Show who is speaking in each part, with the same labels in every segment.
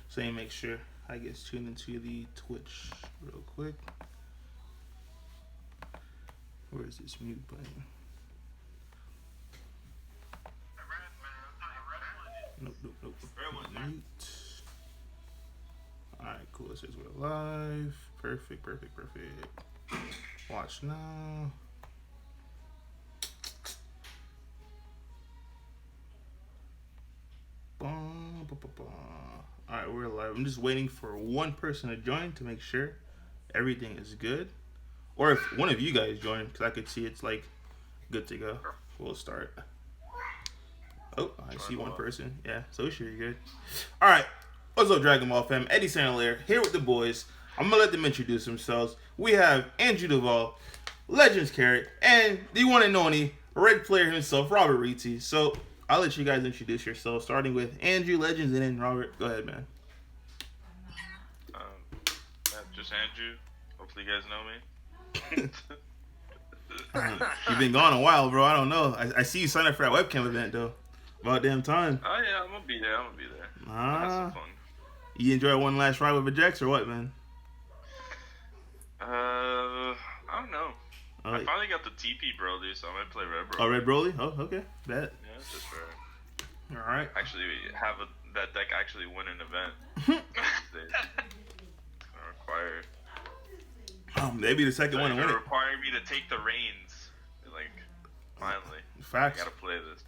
Speaker 1: So you make sure I get tuned into the Twitch real quick. Where is this mute button? Nope. Mute. Alright, cool. It says we're live. Perfect. Watch now. Alright, we're live. I'm just waiting for one person to join to make sure everything is good. Or if one of you guys join, because I could see it's like good to go. We'll start. Oh, I see one person. Yeah, so sure you're good. Alright, what's up, Dragon Ball fam? Eddie Hilaire here with the boys. I'm gonna let them introduce themselves. We have Andrew Dovale, Legends Carrot, and the one and only Red player himself, Robert Rietze. So I'll let you guys introduce yourselves, starting with Andrew, Legends, and then Robert. Go ahead, man.
Speaker 2: Just Andrew. Hopefully you guys know me.
Speaker 1: You've been gone a while, bro. I don't know. I see you sign up for that webcam event, though. About damn time.
Speaker 2: Oh, yeah, I'm going to be there. Have some fun.
Speaker 1: You enjoy one last ride with Ajax or what, man?
Speaker 2: I don't know. I finally got the TP Broly, so I might play Red Broly.
Speaker 1: Oh, Red Broly? Oh, okay. Bet.
Speaker 2: Yeah, it's just for...
Speaker 1: All right.
Speaker 2: Actually, have that deck actually win an event. It's gonna require.
Speaker 1: Maybe the second one to win it.
Speaker 2: Require me to take the reins. Like, finally.
Speaker 1: Facts.
Speaker 2: I gotta play this.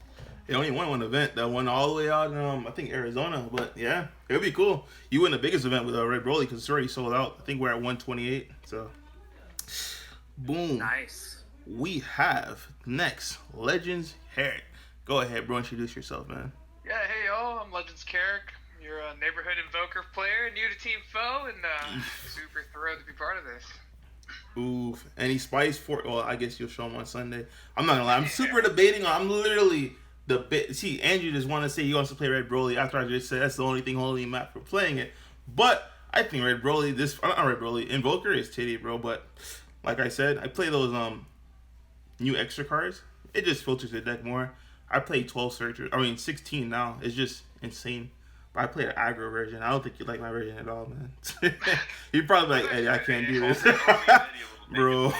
Speaker 1: He only won one event. That won all the way out in, I think, Arizona. But yeah, it would be cool. You win the biggest event with Red Broly because it's already sold out. I think we're at 128. So, boom.
Speaker 3: Nice.
Speaker 1: We have next Legends Herrick. Go ahead, bro. Introduce yourself, man.
Speaker 3: Yeah, hey y'all, I'm Legends Carrick. You're a neighborhood Invoker player, new to Team Foe, and super thrilled to be part of this.
Speaker 1: Oof. Any spice for? Well, I guess you'll show them on Sunday. I'm not gonna lie. I'm super debating on. I'm literally See, Andrew just want to say he wants to play Red Broly after I just said that's the only thing holding him back for playing it. But I think Red Broly, not Red Broly, Invoker is titty, bro. But like I said, I play those new extra cards. It just filters the deck more. I play 12 searchers. 16 now. It's just insane. But I play the aggro version. I don't think you like my version at all, man. You're probably like, Eddie, I can't do this. Bro.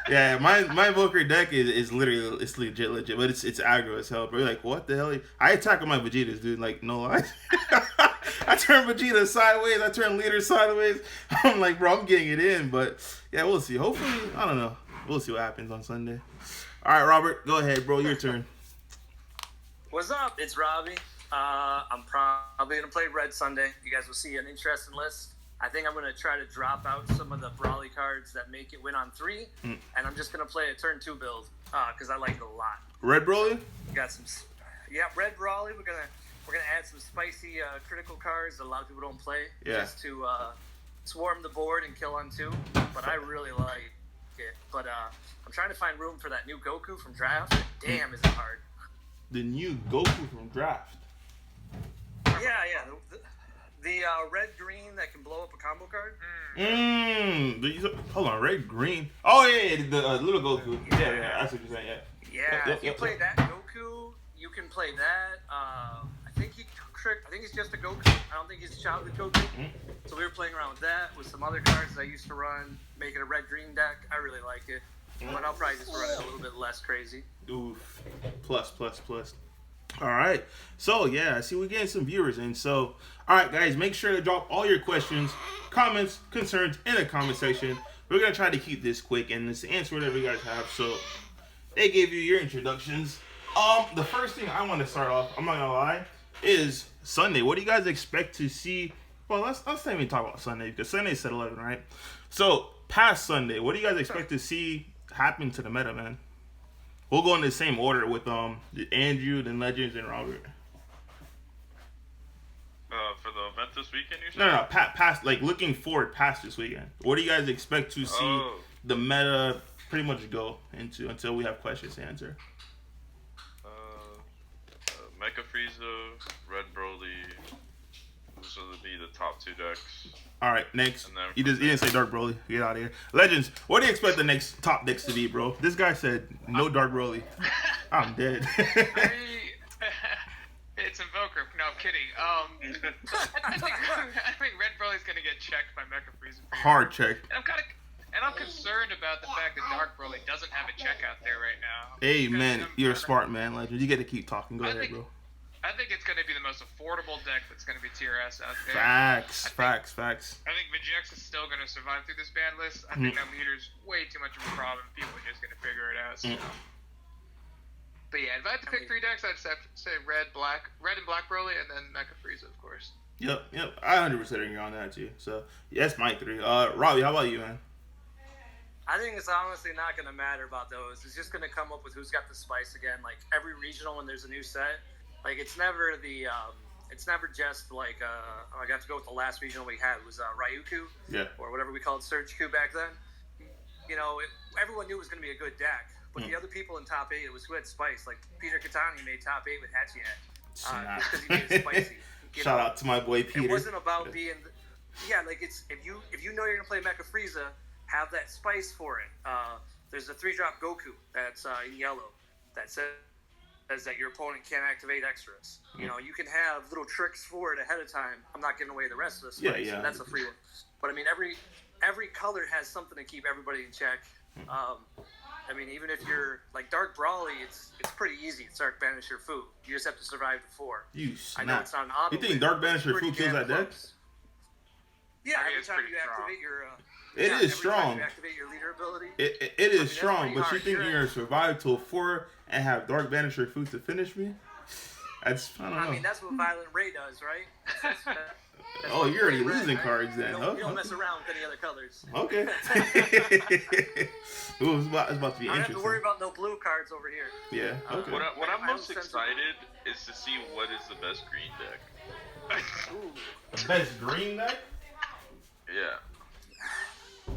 Speaker 1: Yeah, my Invoker deck is literally, it's legit. But it's aggro as hell, bro. You're like, what the hell? I attack with my Vegetas, dude. Like, no lie. I turn Vegeta sideways. I turn Leader sideways. I'm like, bro, I'm getting it in. But, yeah, we'll see. Hopefully, I don't know. We'll see what happens on Sunday. All right, Robert, go ahead, bro. Your turn.
Speaker 4: What's up? It's Robbie. I'm probably going to play Red Sunday. You guys will see an interesting list. I think I'm going to try to drop out some of the Brawly cards that make it win on 3, and I'm just going to play a turn 2 build because I like it a lot.
Speaker 1: Red Brawly?
Speaker 4: Got some, Red Brawly. We're gonna add some spicy critical cards that a lot of people don't play, just to swarm the board and kill on 2. But I really like it. But I'm trying to find room for that new Goku from Draft. Damn, is it hard.
Speaker 1: The new Goku from Draft.
Speaker 4: Yeah. The red-green that can blow up a combo card.
Speaker 1: Hold on, red-green. Oh, yeah, the little Goku. Yeah, that's what you're saying,
Speaker 4: Yeah, if you play that Goku, you can play that. I think it's just a Goku. I don't think he's a childhood Goku. So we were playing around with that, with some other cards I used to run, making a red-green deck. I really like it. But I'll probably just run it a little bit less crazy.
Speaker 1: Oof. Plus. All right. So, yeah, I see we're getting some viewers in. So, all right, guys, make sure to drop all your questions, comments, concerns in the comment section. We're going to try to keep this quick and just answer whatever you guys have. So, they gave you your introductions. The first thing I want to start off, I'm not going to lie, is Sunday. What do you guys expect to see? Well, let's not even talk about Sunday because Sunday's at 11, right? So, past Sunday, what do you guys expect to see happen to the meta, man? We'll go in the same order with Andrew, then Legends, and Robert.
Speaker 2: For the event this weekend, you're saying?
Speaker 1: No, past, like looking forward past this weekend. What do you guys expect to see the meta pretty much go into until we have questions to answer?
Speaker 2: Mecha Frieza, Red Broly. Those will be the top 2 decks.
Speaker 1: All right, next. You didn't say Dark Broly. Get out of here. Legends, what do you expect the next top decks to be, bro? This guy said no Dark Broly. I'm dead.
Speaker 3: It's Invoker. No, I'm kidding. I think Red Broly's gonna get checked by Mecha Frieza.
Speaker 1: Hard check.
Speaker 3: And I'm concerned about the fact that Dark Broly doesn't have a check out there right now.
Speaker 1: Hey, man, you're a smart man, Legend. You get to keep talking. Go
Speaker 3: I
Speaker 1: ahead,
Speaker 3: think-
Speaker 1: bro.
Speaker 3: I think it's going to be the most affordable deck that's going to be TRS out there.
Speaker 1: Facts.
Speaker 3: I think Vegeta is still going to survive through this ban list. I think that leader's way too much of a problem. People are just going to figure it out. So. But yeah, if I had to pick 3 decks, I'd just have to say Red and Black Broly, and then Mecha Frieza, of course.
Speaker 1: Yep. I 100% agree on that too. So yeah, that's my 3. Robbie, how about you, man?
Speaker 4: I think it's honestly not going to matter about those. It's just going to come up with who's got the spice again. Like every regional when there's a new set, like it's never just like I got to go with the last regional we had was Ryuku, or whatever we called Surge Q back then. You know, everyone knew it was going to be a good deck, but the other people in top 8, it was who had spice. Like Peter Katani made top 8 with Hachiat just because he made it spicy.
Speaker 1: Shout out to my boy Peter.
Speaker 4: It wasn't about being, like it's if you know you're gonna play Mecha Frieza, have that spice for it. There's a 3-drop Goku that's in yellow that says that your opponent can't activate extras. You know, you can have little tricks for it ahead of time. I'm not giving away the rest of the spice.
Speaker 1: Yeah.
Speaker 4: That's a free one. But I mean, every color has something to keep everybody in check. I mean, even if you're like Dark Brawly, it's pretty easy. It's Dark Banisher Fu. You just have to survive to 4. I know it's not an auto.
Speaker 1: You think Dark Banisher Fu kills that deck?
Speaker 4: Yeah, every time you activate your.
Speaker 1: It is strong.
Speaker 4: You activate your leader ability.
Speaker 1: It is strong, but you think you're gonna survive till 4 and have Dark Banisher Fu to finish me? I don't know.
Speaker 4: I mean, that's what Violent Ray does, right?
Speaker 1: Oh, you're already losing cards then.
Speaker 4: You don't mess around with any other colors.
Speaker 1: Okay. Ooh, it's about to be
Speaker 4: I don't
Speaker 1: interesting.
Speaker 4: have to worry about no blue cards over here.
Speaker 1: Yeah. Okay.
Speaker 2: What I'm most excited is to see what is the best green deck.
Speaker 1: The best green deck?
Speaker 2: Yeah.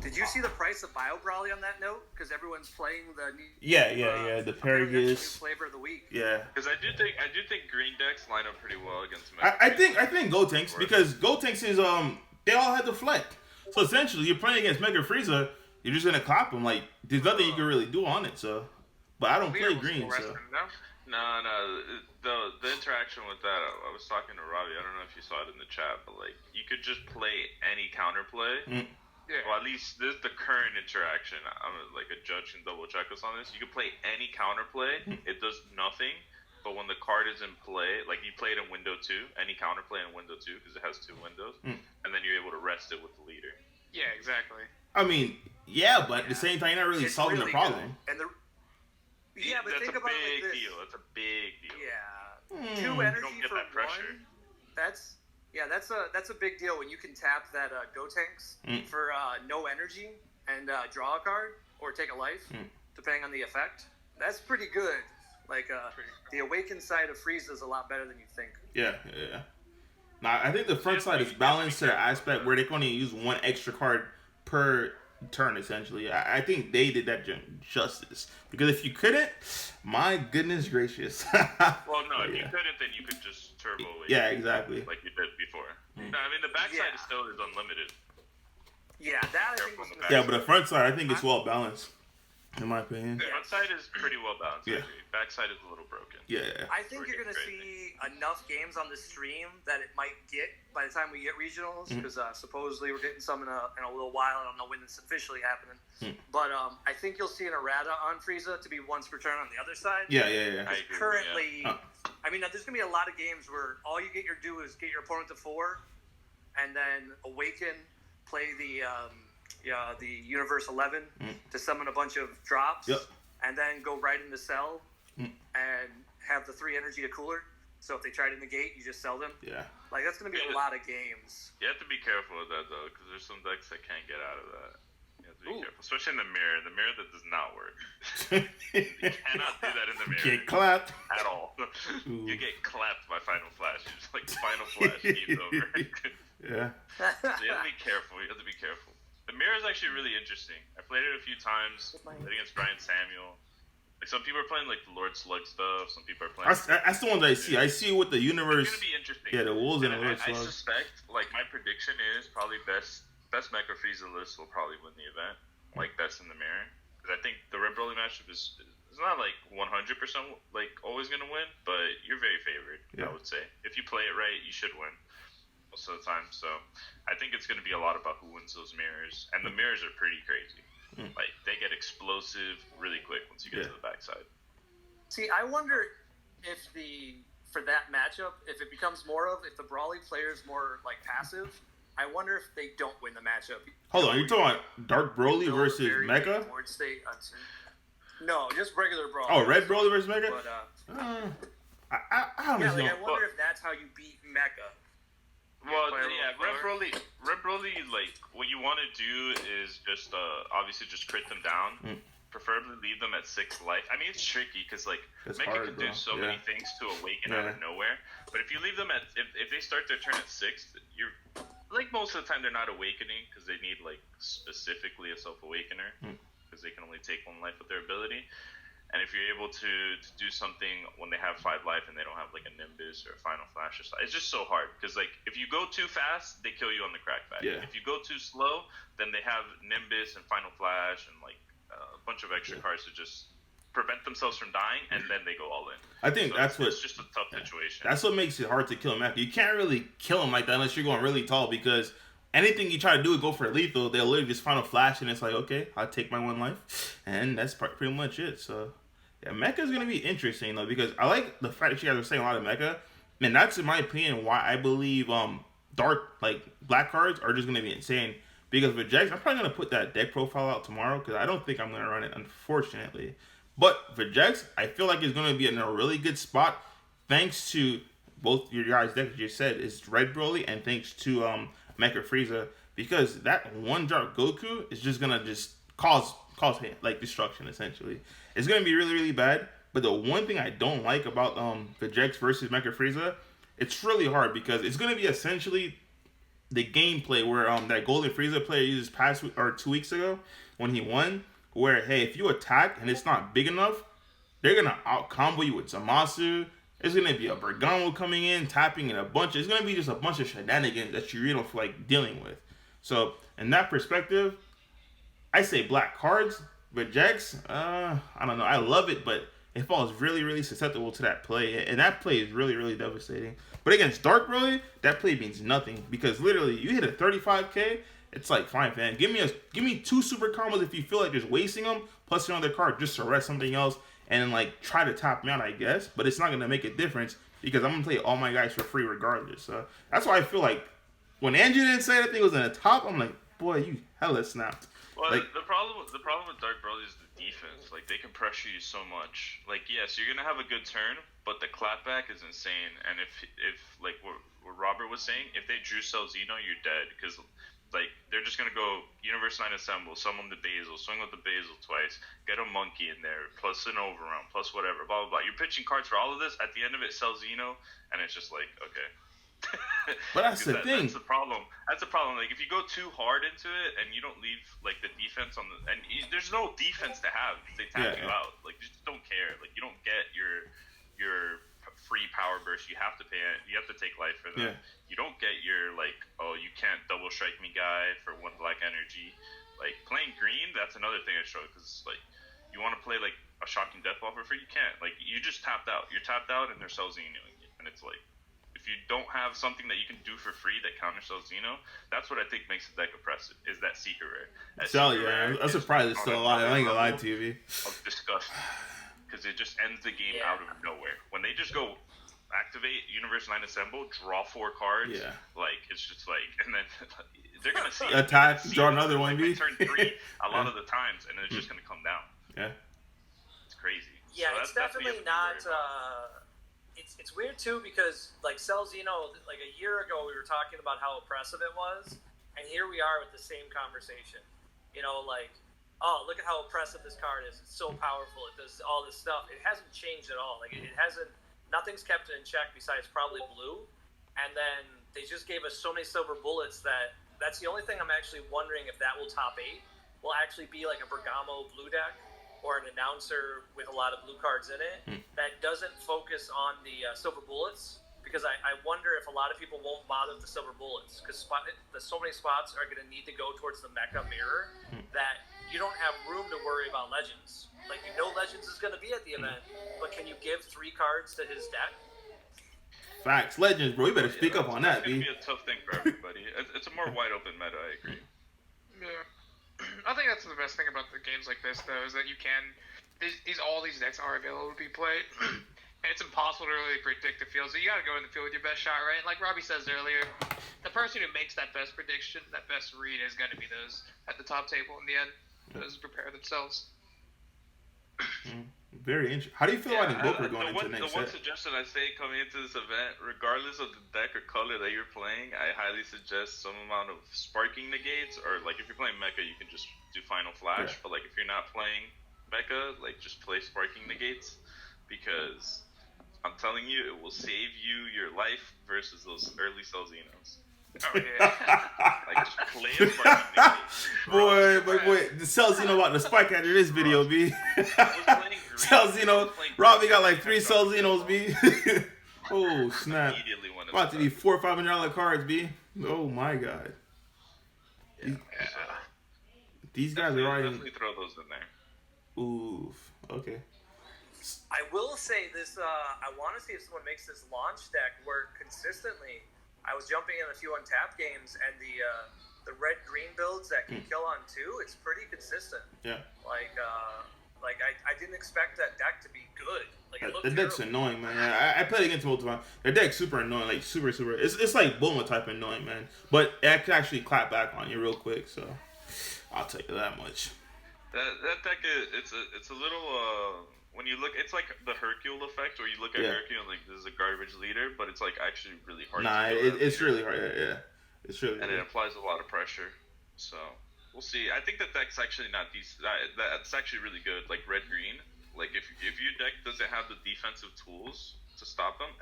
Speaker 4: Did you see the price of Bio Brawly on that note? Because everyone's playing the new.
Speaker 1: Yeah. The Paragus.
Speaker 4: Flavor of the week.
Speaker 1: Yeah.
Speaker 2: Because I do think green decks line up pretty well against.
Speaker 1: I think Gotenks, because Gotenks is they all had to deflect. So essentially, you're playing against Mega Frieza, you're just gonna clap him. Like there's nothing you can really do on it. So, but I don't play green. So.
Speaker 2: No. The interaction with that, I was talking to Robbie. I don't know if you saw it in the chat, but like you could just play any counterplay.
Speaker 3: Yeah.
Speaker 2: Well, at least this is the current interaction. I'm like a judge can double check us on this. You can play any counterplay. It does nothing. But when the card is in play, like you play it in window 2, any counterplay in window 2 because it has 2 windows, and then you're able to rest it with the leader.
Speaker 3: Yeah, exactly.
Speaker 1: I mean, but at the same time, you're not really solving the problem.
Speaker 4: And but
Speaker 2: that's
Speaker 4: think
Speaker 2: a
Speaker 4: about
Speaker 2: big
Speaker 4: it like this.
Speaker 2: deal. That's a big deal.
Speaker 4: Yeah. 2 energy
Speaker 2: don't get
Speaker 4: for
Speaker 2: that pressure.
Speaker 4: 1. That's a big deal when you can tap that Gotenks for no energy and draw a card or take a life, depending on the effect. That's pretty good. Like the awakened side of Frieza is a lot better than you think.
Speaker 1: Yeah. Now I think the front side is balanced to the aspect where they can only use 1 extra card per turn. Essentially, I think they did that justice, because if you couldn't, my goodness gracious.
Speaker 2: Well, no, if you couldn't, then you could just turbo away.
Speaker 1: Yeah, exactly.
Speaker 2: Like you did before. No, I mean the backside is still unlimited.
Speaker 4: Yeah, that I think was
Speaker 1: Yeah, but the front side, I think it's well balanced, in my opinion.
Speaker 2: The front side is pretty well balanced.
Speaker 1: Yeah.
Speaker 2: Actually. Backside is a little broken.
Speaker 1: Yeah.
Speaker 4: I think you're going to see enough games on the stream that it might get by the time we get regionals, because supposedly we're getting some in a little while. I don't know when it's officially happening. But I think you'll see an errata on Frieza to be once per turn on the other side.
Speaker 1: Yeah.
Speaker 4: Currently, I mean, there's going to be a lot of games where all you do is get your opponent to 4, and then awaken, play the Universe 11 to summon a bunch of drops, and then go right into Cell and have the 3 energy to cooler. So if they try to negate, you just sell them.
Speaker 1: Yeah.
Speaker 4: Like that's going to be a lot of games.
Speaker 2: You have to be careful with that though, because there's some decks that can't get out of that. You have to be careful, especially in the mirror. The mirror that does not work. You cannot do that in the mirror.
Speaker 1: Get clapped
Speaker 2: at all. You get clapped by Final Flash. You just like Final Flash game's over.
Speaker 1: Yeah.
Speaker 2: So you have to be careful. You have to be careful. The mirror is actually really interesting. I played it a few times. Played against Brian Samuel. Like some people are playing like the Lord Slug stuff. Some people are playing.
Speaker 1: That's the ones I see. I see with the universe.
Speaker 2: It's gonna be interesting.
Speaker 1: Yeah, the wolves and the Lord
Speaker 2: I
Speaker 1: Slug.
Speaker 2: suspect, like my prediction is probably best Mecha Frieza list will probably win the event. Like best in the mirror, because I think the Red Broly matchup is It's not like 100% like always gonna win, but you're very favored.
Speaker 1: Yeah.
Speaker 2: I would say if you play it right, you should win most of the time. So I think it's gonna be a lot about who wins those mirrors, and the mirrors are pretty crazy. Like they get explosive really quick once you get to the backside.
Speaker 4: See, I wonder if for that matchup, if it becomes more of if the Brawly player is more like passive. I wonder if they don't win the matchup.
Speaker 1: Hold on, you're talking about Dark Broly versus Mecha?
Speaker 4: No, just regular Brawly.
Speaker 1: Oh, Red Broly versus Mecha?
Speaker 4: But,
Speaker 1: I don't know.
Speaker 4: I wonder if that's how you beat Mecha.
Speaker 2: Well, yeah, Red Broly, like, what you want to do is just, obviously just crit them down. Preferably leave them at 6 life. I mean, it's tricky, because, like, Mecha can do so many things to awaken out of nowhere. But if you leave them at, if they start their turn at 6, you're, like, most of the time they're not awakening, because they need, like, specifically a self-awakener, because they can only take 1 life with their ability. And if you're able to do something when they have 5 life and they don't have like a Nimbus or a Final Flash or something, it's just so hard. Because like if you go too fast, they kill you on the crackback. Yeah. If you go too slow, then they have Nimbus and Final Flash and like a bunch of extra cards to just prevent themselves from dying, and then they go all in.
Speaker 1: I think that's
Speaker 2: it's just a tough situation.
Speaker 1: That's what makes it hard to kill him. You can't really kill him like that unless you're going really tall, because anything you try to do is go for lethal. They'll literally just Final Flash, and it's like, okay, I'll take my 1 life, and that's pretty much it. So yeah, Mecha is gonna be interesting though, because I like the fact that you guys are saying a lot of Mecha, and that's in my opinion why I believe dark like black cards are just gonna be insane. Because with Jax, I'm probably gonna put that deck profile out tomorrow, because I don't think I'm gonna run it, unfortunately. But for Jax, I feel like it's gonna be in a really good spot, thanks to both your guys' deck that you said is Red Broly, and thanks to Mecha Frieza, because that 1-drop Goku is just gonna just cause like destruction essentially. It's gonna be really, really bad. But the one thing I don't like about the Jax versus Mecha Frieza, it's really hard, because it's gonna be essentially the gameplay where that Golden Frieza player used past or 2 weeks ago when he won, where hey, if you attack and it's not big enough, they're gonna out combo you with Zamasu. There's gonna be a Bergamo coming in, tapping, and it's gonna be just a bunch of shenanigans that you really don't feel like dealing with. So in that perspective, I say black cards. But Jax, I don't know. I love it, but it falls really, really susceptible to that play. And that play is really, really devastating. But against Dark Broly, that play means nothing. Because literally, you hit a 35k, it's like, fine, fam. Give me 2 super combos if you feel like just wasting them, plus another card just to rest something else, and then like try to top me out, I guess. But it's not going to make a difference, because I'm going to play all my guys for free regardless. So that's why I feel like when Andrew didn't say that thing was in the top, I'm like, boy, you hella snapped.
Speaker 2: Well,
Speaker 1: like,
Speaker 2: the problem with Dark Broly is the defense. Like, they can pressure you so much. Like, yes, you're gonna have a good turn, but the clapback is insane. And if like what Robert was saying, if they drew Cell Xeno, you're dead, because like they're just gonna go Universe 9 Assemble, summon the Basil, swing with the Basil twice, get a Monkey in there, plus an Overrun, plus whatever, blah blah blah. You're pitching cards for all of this. At the end of it, Cell Xeno, and it's just like, okay.
Speaker 1: But that's the thing.
Speaker 2: That's the problem. Like if you go too hard into it and you don't leave like the defense on the, and there's no defense to have if they tap you out. Like you just don't care. Like you don't get your free power burst. You have to pay it. You have to take life for them. You don't get your like, oh, you can't double strike me guy for 1 black energy. Like playing green, that's another thing I show, because like you want to play like a shocking death ball for free, you can't. Like you just tapped out. You're tapped out and they're Cell Xenoing you, and it's like, if you don't have something that you can do for free that counters Cell Xeno, that's what I think makes the deck oppressive, is that Secret Rare.
Speaker 1: I'm surprised it's still alive. I ain't gonna lie to you.
Speaker 2: Of disgust. Because it just ends the game out of nowhere. When they just go activate Universe 9 Assemble, draw 4 cards, like, it's just like, and then they're gonna see
Speaker 1: attack, draw another one,
Speaker 2: like, turn 3 a lot of the times, and then it's just gonna come down.
Speaker 1: Yeah.
Speaker 2: It's crazy.
Speaker 4: Yeah, so it's definitely not... It's weird too, because like Cell Xeno, like a year ago we were talking about how oppressive it was, and here we are with the same conversation. You know, like, oh, look at how oppressive this card is. It's so powerful. It does all this stuff. It hasn't changed at all. Like it hasn't. Nothing's kept it in check besides probably blue, and then they just gave us so many silver bullets that's the only thing I'm actually wondering if that will top 8. Will actually be like a Bergamo blue deck, or an announcer with a lot of blue cards in it that doesn't focus on the silver bullets, because I wonder if a lot of people won't bother with the silver bullets, because so many spots are going to need to go towards the mecha mirror that you don't have room to worry about Legends. Like, you know Legends is going to be at the event, but can you give 3 cards to his deck?
Speaker 1: Facts. Legends, bro. You better speak up on that,
Speaker 2: B. It's
Speaker 1: B.
Speaker 2: going to be a tough thing for everybody. It's a more wide open meta, I agree.
Speaker 3: Yeah. I think that's the best thing about the games like this, though, is that you can... all these decks are available to be played. And it's impossible to really predict the field, so you got to go in the field with your best shot, right? Like Robbie says earlier, the person who makes that best prediction, that best read, is going to be those at the top table in the end. Those who prepare themselves.
Speaker 1: Very interesting. How do you feel about Invoker going into the next
Speaker 2: The one
Speaker 1: set?
Speaker 2: suggestion I say coming into this event, regardless of the deck or color that you're playing, I highly suggest some amount of sparking negates, or like if you're playing Mecha, you can just do Final Flash.
Speaker 1: Yeah.
Speaker 2: But like if you're not playing Mecha, like just play sparking negates, because I'm telling you, it will save you your life versus those early Celzinos.
Speaker 3: Oh, yeah.
Speaker 2: Like just play a sparking negate.
Speaker 1: Boy, the Celzino about to spike after this video, B.
Speaker 2: I was playing green.
Speaker 1: Celzino, Robbie got like 3 Celzinos, B. Oh, snap.
Speaker 2: Immediately when it's
Speaker 1: About to be $400 or $500 cards, B. Oh, my God.
Speaker 2: Yeah.
Speaker 1: These guys are already...
Speaker 2: Definitely throw those in there.
Speaker 1: Oof. Okay.
Speaker 4: I will say this, I want to see if someone makes this launch deck work consistently. I was jumping in a few untapped games, and the red-green builds that can kill on 2, it's pretty consistent.
Speaker 1: Yeah.
Speaker 4: Like I didn't expect that deck to be good. Like, it looked
Speaker 1: The deck's
Speaker 4: terrible.
Speaker 1: annoying, man. I played against multiple times. Their deck's super annoying, like super. It's like Bulma type annoying, man. But it can actually clap back on you real quick, so I'll tell you that much.
Speaker 2: That deck is it's a little when you look, it's like the Hercule effect, where you look at Hercule and like this is a garbage leader, but it's like actually really hard.
Speaker 1: Nah,
Speaker 2: to
Speaker 1: it's really hard. Yeah, it's really.
Speaker 2: And it applies a lot of pressure, so we'll see. I think that deck's actually not decent. That's actually really good, like red green. Like if your deck doesn't have the defensive tools to stop them,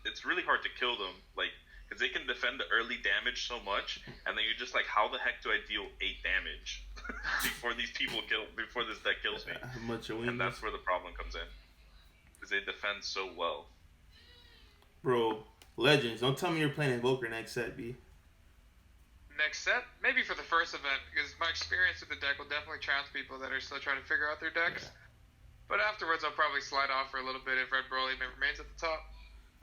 Speaker 2: it's really hard to kill them. Like because they can defend the early damage so much, and then you're just like, how the heck do I deal 8 damage before this deck kills me? And that's where the problem comes in, because they defend so well.
Speaker 1: Bro, Legends, don't tell me you're playing Invoker next set, B.
Speaker 3: Next set, maybe for the first event, because my experience with the deck will definitely challenge people that are still trying to figure out their decks.
Speaker 1: Yeah.
Speaker 3: But afterwards, I'll probably slide off for a little bit if Red Broly remains at the top.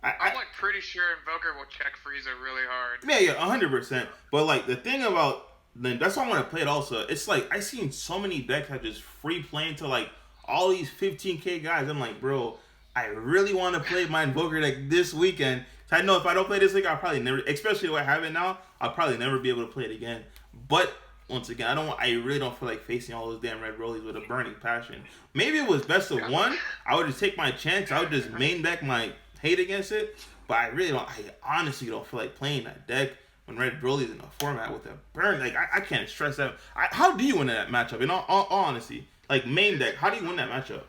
Speaker 1: I'm
Speaker 3: like pretty sure Invoker will check Frieza really hard.
Speaker 1: Yeah, 100%. But like the thing about that's why I want to play it also. It's like I seen so many decks that just free playing to like all these 15K guys. I'm like, bro, I really want to play my Invoker deck this weekend. I know if I don't play this week, I'll probably never, especially the way I have it now, I'll probably never be able to play it again. But once again, I really don't feel like facing all those damn red rollies with a burning passion. Maybe it was best of one. I would just take my chance. I would just main deck my hate against it. But I honestly don't feel like playing that deck when Red Broly's in a format with a burn. Like I can't stress that. How do you win that matchup? In all honesty, like main deck, how do you win that matchup?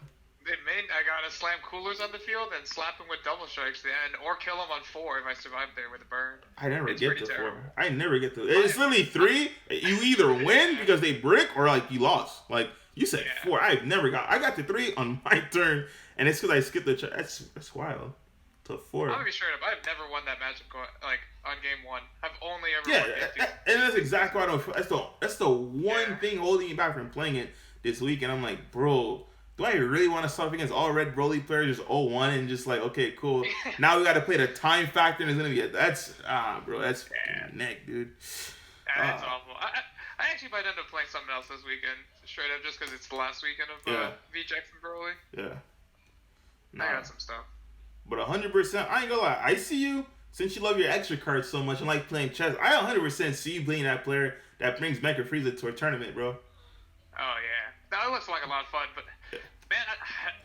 Speaker 3: I gotta slam coolers on the field and slap him with double strikes the end, or kill him on 4 if I survive there with a burn.
Speaker 1: I never
Speaker 3: It's
Speaker 1: get
Speaker 3: pretty
Speaker 1: to
Speaker 3: terrible.
Speaker 1: 4. I never get to. It's literally 3. You either win because they brick or like you lost. Like you said 4. I got to 3 on my turn, and it's because I skipped the. That's wild. To 4.
Speaker 3: I'm gonna be straight up. I've never won that matchup on game 1. I've only ever won game 2.
Speaker 1: And that's exactly why I don't. That's the one thing holding me back from playing it this week. And I'm like, bro, do I really want to start against all Red Broly players just 0-1 and just like, okay, cool. Now we got to play the time factor and it's gonna be that's neck, dude.
Speaker 3: That's awful. I actually might end up playing something else this weekend, straight up, just because it's the last weekend of VJX and Broly.
Speaker 1: Yeah.
Speaker 3: I got some stuff.
Speaker 1: But 100%, I ain't gonna lie. I see you, since you love your extra cards so much and like playing chess, I 100% see you being that player that brings Mecha Frieza to a tournament, bro.
Speaker 3: Oh, yeah. That looks like a lot of fun, but, man,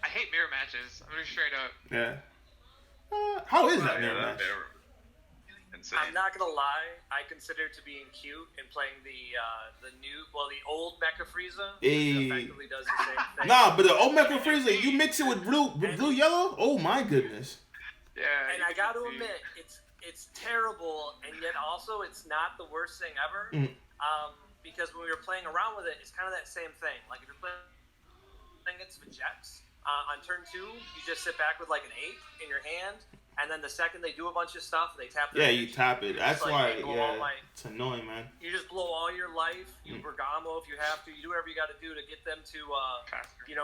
Speaker 3: I hate mirror matches. I'm just straight up.
Speaker 1: Yeah. How is that mirror match?
Speaker 2: Insane.
Speaker 4: I'm not gonna lie. I consider it to being cute and playing the old Mecha Frieza.
Speaker 1: Hey.
Speaker 4: Which effectively does the same thing.
Speaker 1: Nah, but the old Mecha Frieza, you mix it with blue yellow. Oh my goodness.
Speaker 3: Yeah.
Speaker 4: And I got to admit, it's terrible, and yet also it's not the worst thing ever. Because when we were playing around with it, it's kind of that same thing. Like if you're playing against Vegeks, on turn 2, you just sit back with like an 8 in your hand. and then the second they do a bunch of stuff, they tap.
Speaker 1: Yeah, you tap it. That's
Speaker 4: like,
Speaker 1: why.
Speaker 4: hey,
Speaker 1: It's annoying, man.
Speaker 4: You just blow all your life. You Bergamo if you have to. You do whatever you got to do to get them to,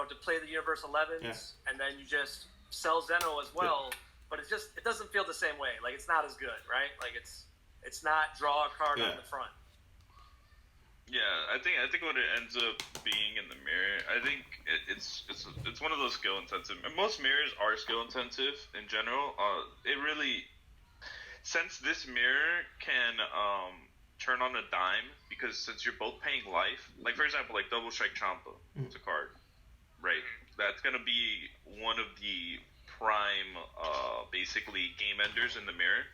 Speaker 4: to play the Universe 11s, and then you just sell Zeno as well. But it doesn't feel the same way. Like it's not as good, right? Like it's not draw a card on the front.
Speaker 2: Yeah, I think what it ends up being in the mirror, I think it's one of those skill intensive. And most mirrors are skill intensive in general. It really, since this mirror can turn on a dime, because since you're both paying life, like for example, like Double Strike Champa, it's a card, right? That's gonna be one of the prime, basically game enders in the mirror.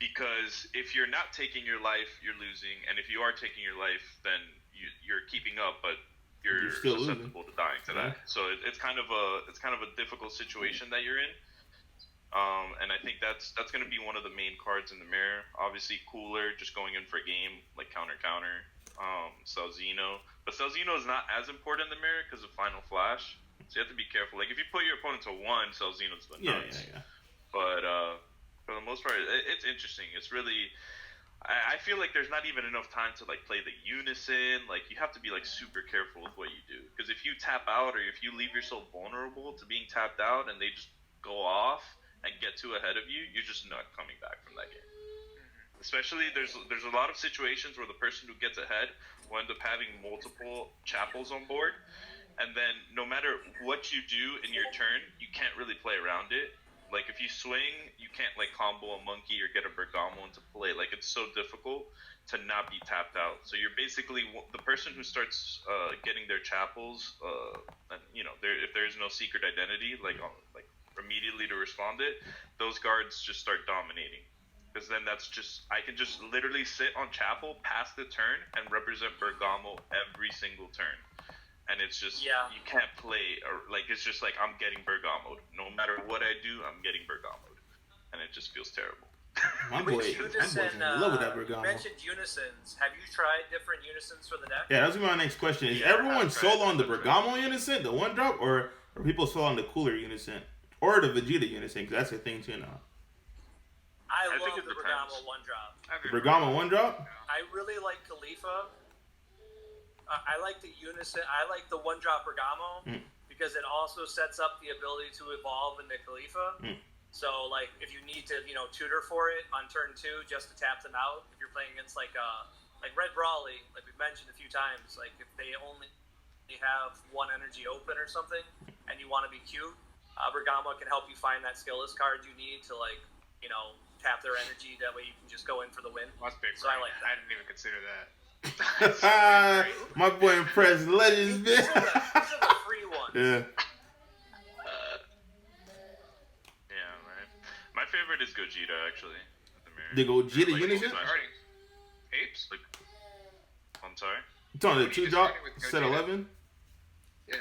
Speaker 2: Because if you're not taking your life, you're losing, and if you are taking your life, then you're keeping up, but you're
Speaker 1: still
Speaker 2: susceptible to dying to that. So it's kind of a difficult situation that you're in. And I think that's going to be one of the main cards in the mirror. Obviously, Cooler just going in for game, like counter. Salzino, but Salzino is not as important in the mirror because of Final Flash. So you have to be careful. Like if you put your opponent to 1, Salzino's the nuts. Yeah. But for the most part, it's interesting. It's really, I feel like there's not even enough time to like play the unison. Like you have to be like super careful with what you do, because if you tap out or if you leave yourself vulnerable to being tapped out and they just go off and get too ahead of you, you're just not coming back from that game. Especially there's a lot of situations where the person who gets ahead will end up having multiple chapels on board, and then no matter what you do in your turn, you can't really play around it. Like, if you swing, you can't, like, combo a monkey or get a Bergamo into play. Like, it's so difficult to not be tapped out. So you're basically the person who starts getting their chapels, and, if there is no secret identity, like immediately to respond it, those guards just start dominating. Because then I can just literally sit on chapel, pass the turn, and represent Bergamo every single turn. And it's just, you can't play, or like, it's just like, I'm getting Bergamoed. No matter what I do, I'm getting Bergamoed. And it just feels terrible.
Speaker 1: My boy in love with that Bergamo.
Speaker 4: You mentioned unisons. Have you tried different unisons for the deck?
Speaker 1: Yeah, that's my next question. Is everyone sold on the Bergamo unison, the 1-drop, or are people sold on the Cooler unison? Or the Vegeta unison, because that's a thing too now.
Speaker 4: I love the Bergamo 1-drop.
Speaker 1: The Bergamo 1-drop?
Speaker 4: I really like Khalifa. I like the unison. I like the 1-drop Bergamo because it also sets up the ability to evolve into Khalifa. So, like, if you need to, tutor for it on turn 2 just to tap them out, if you're playing against like Red Brawley, like we've mentioned a few times, like if they only have 1 energy open or something, and you want to be cute, Bergamo can help you find that skillless card you need to tap their energy. That way you can just go in for the win.
Speaker 3: Well, that's big.
Speaker 4: So I like that.
Speaker 3: I didn't even consider that.
Speaker 1: My boy impressed legends, man.
Speaker 4: These are the free ones.
Speaker 1: Yeah.
Speaker 2: Yeah, right. My favorite is Gogeta, actually.
Speaker 1: The Gogeta unison?
Speaker 3: Apes?
Speaker 2: I'm sorry?
Speaker 1: It's on the 2-drop, set 11?
Speaker 3: Yeah.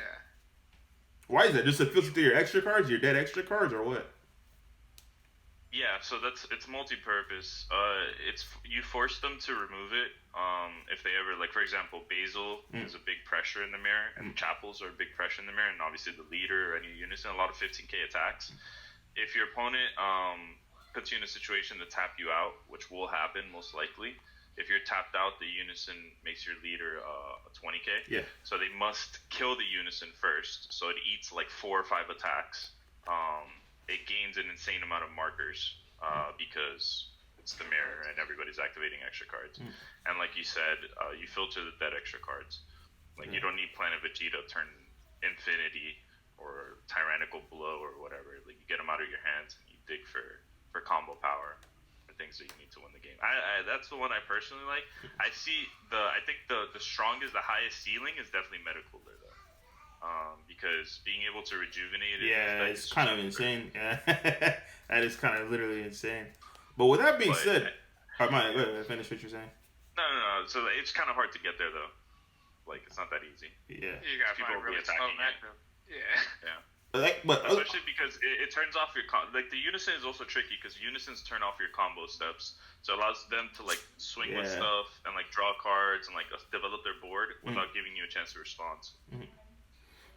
Speaker 1: Why is that? Just to filter through your extra cards, your dead extra cards, or what?
Speaker 2: Yeah, so it's multi-purpose. You force them to remove it if they ever, like, for example, Basil is a big pressure in the mirror, and Chapels are a big pressure in the mirror, and obviously the leader or any unison, a lot of 15k attacks. If your opponent puts you in a situation to tap you out, which will happen most likely, if you're tapped out, the unison makes your leader a 20k.
Speaker 1: Yeah.
Speaker 2: So they must kill the unison first, so it eats like 4 or 5 attacks. It gains an insane amount of markers because it's the mirror and everybody's activating extra cards. And like you said, you filter the dead extra cards. Like you don't need Planet Vegeta turn Infinity or Tyrannical Blow or whatever. Like you get them out of your hands and you dig for combo power or things that you need to win the game. That's the one I personally like. I think the strongest, the highest ceiling is definitely Metacooler though. Because being able to rejuvenate it.
Speaker 1: Yeah, it's kind of insane. Yeah. That is kind of literally insane. But with that being said, finish what you're saying.
Speaker 2: No. So it's kind of hard to get there though. Like it's not that easy.
Speaker 3: Yeah. You gotta find a really slow matchup. Yeah.
Speaker 1: But
Speaker 2: especially because it turns off your like the unison is also tricky because unisons turn off your combo steps, so it allows them to like swing with stuff and like draw cards and like develop their board without giving you a chance to respond.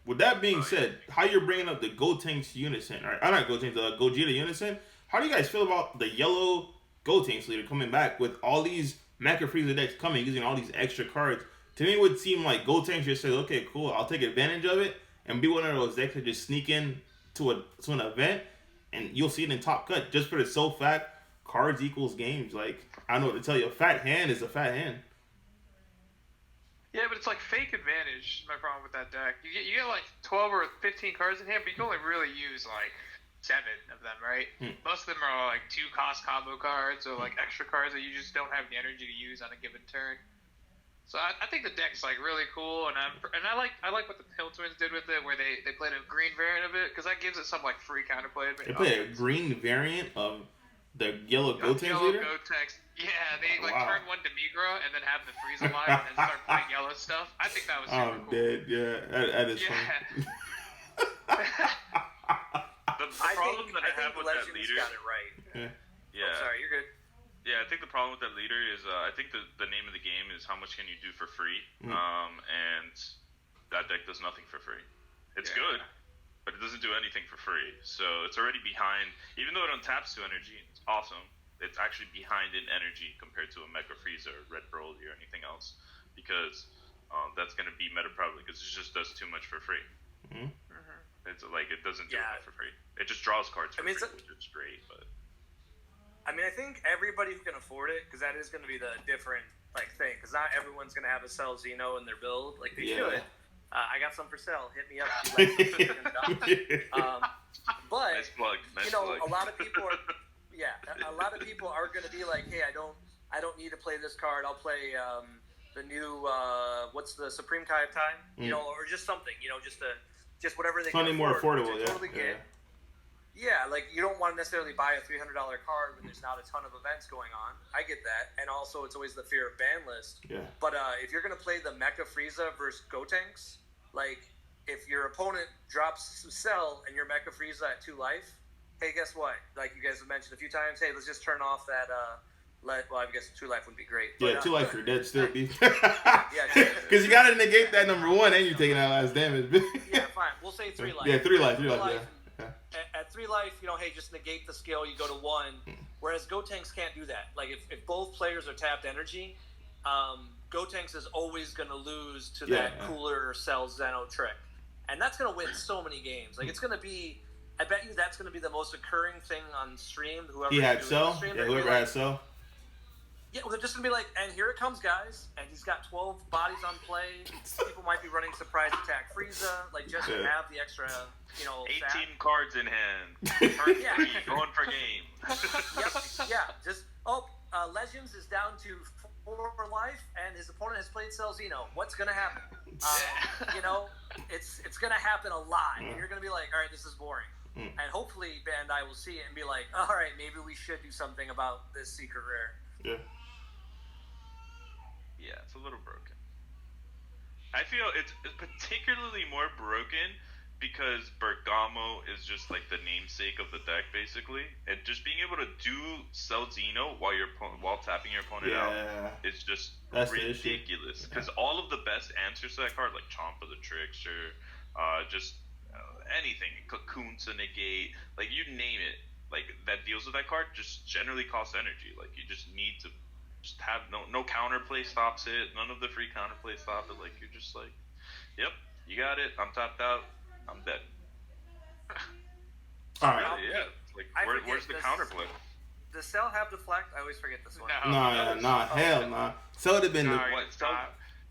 Speaker 1: with that being said, how you're bringing up the Gotenks Unison, right? Not Gotenks, the Gogeta Unison. How do you guys feel about the yellow Gotenks leader coming back with all these Mecha Frieza decks coming, using all these extra cards? To me, it would seem like Gotenks just says, okay, cool, I'll take advantage of it and be one of those decks that just sneak in to an event, and you'll see it in Top Cut just for the sole fact cards equals games. Like, I don't know what to tell you. A fat hand is a fat hand.
Speaker 3: Yeah, but it's like fake advantage. My problem with that deck. You get like 12 or 15 cards in hand, but you can only really use like 7 of them, right? Most of them are like 2 cost combo cards or like extra cards that you just don't have the energy to use on a given turn. So I think the deck's like really cool, and I like what the Hill Twins did with it, where they played a green variant of it, because that gives it some like free counterplay.
Speaker 1: They played a green variant of the yellow Gotenks leader?
Speaker 3: Gotenks. Yeah, they turn one to Migra and then have the Frieza line and then start playing yellow stuff. I think that was super cool.
Speaker 1: Dead. Yeah, that is funny.
Speaker 2: The problem that I have with that leader...
Speaker 4: got it right.
Speaker 2: Yeah.
Speaker 4: Oh, sorry, you're good.
Speaker 2: Yeah, I think the problem with that leader is I think the name of the game is how much can you do for free, and that deck does nothing for free. It's good, but it doesn't do anything for free. So it's already behind, even though it untaps to energy, it's awesome. It's actually behind in energy compared to a Mecha Frieza or Red Broly or anything else, because that's going to be meta probably because it just does too much for free. It's like it doesn't do enough for free. It just draws cards for free, which is great, but.
Speaker 4: I mean, I think everybody who can afford it, because that is going to be the different thing, because not everyone's going to have a Cell Xeno in their build like they should. I got some for sale. Hit me up if you like. But
Speaker 2: nice plug.
Speaker 4: a lot of people are a lot of people are going to be like, hey, I don't need to play this card. I'll play the new what's the Supreme Kai of Time, or just something, just whatever they
Speaker 1: something
Speaker 4: can
Speaker 1: more
Speaker 4: afford,
Speaker 1: affordable.
Speaker 4: Totally get. Yeah, like you don't want to necessarily buy a $300 card when there's not a ton of events going on. I get that, and also it's always the fear of ban list.
Speaker 1: Yeah.
Speaker 4: But if you're gonna play the Mecha Frieza versus Gotenks, like if your opponent drops Cell and your Mecha Frieza at 2 life, hey, guess what? Like you guys have mentioned a few times, hey, let's just turn off that. I guess 2 life would be great.
Speaker 1: But, 2 life you're dead still, beef.
Speaker 4: Yeah,
Speaker 1: because you gotta negate that number 1, and you're taking that last damage.
Speaker 4: Yeah, fine. We'll say 3 life.
Speaker 1: Yeah, 3 life. 3 life. Yeah.
Speaker 4: At 3 life, hey, just negate the skill, you go to 1. Whereas Gotenks can't do that. Like, if both players are tapped energy, Gotenks is always going to lose to that cooler Cell Zeno trick. And that's going to win so many games. Like, it's going to be, I bet you that's going to be the most occurring thing on stream. Whoever
Speaker 1: had Cell? Yeah, whoever had Cell.
Speaker 4: Yeah, well, they're just going to be like, and here it comes, guys. And he's got 12 bodies on play. People might be running surprise attack Frieza, like just to have the extra,
Speaker 2: 18
Speaker 4: stat.
Speaker 2: cards in hand. Going for game.
Speaker 4: Just, Legends is down to 4 life, and his opponent has played Cell Xeno. What's going to happen? It's going to happen a lot. And you're going to be like, all right, this is boring. And hopefully Bandai will see it and be like, all right, maybe we should do something about this secret rare.
Speaker 1: Yeah.
Speaker 2: Yeah, it's a little broken. I feel it's particularly more broken because Bergamo is just like the namesake of the deck, basically, and just being able to do Cell Xeno while tapping your opponent out is just ridiculous. Because all of the best answers to that card, like Chompa the Trickster, anything, Cocoon to negate, like you name it, like that deals with that card, just generally costs energy. Like you just need to. Just have no counterplay stops it. None of the free counterplay stop it. Like you're just like, yep, you got it. I'm tapped out. I'm dead.
Speaker 1: All right.
Speaker 2: Yeah. Like where's the counterplay?
Speaker 4: Does Cell have deflect? I always forget this one.
Speaker 1: No, hell no. Cell would have been. I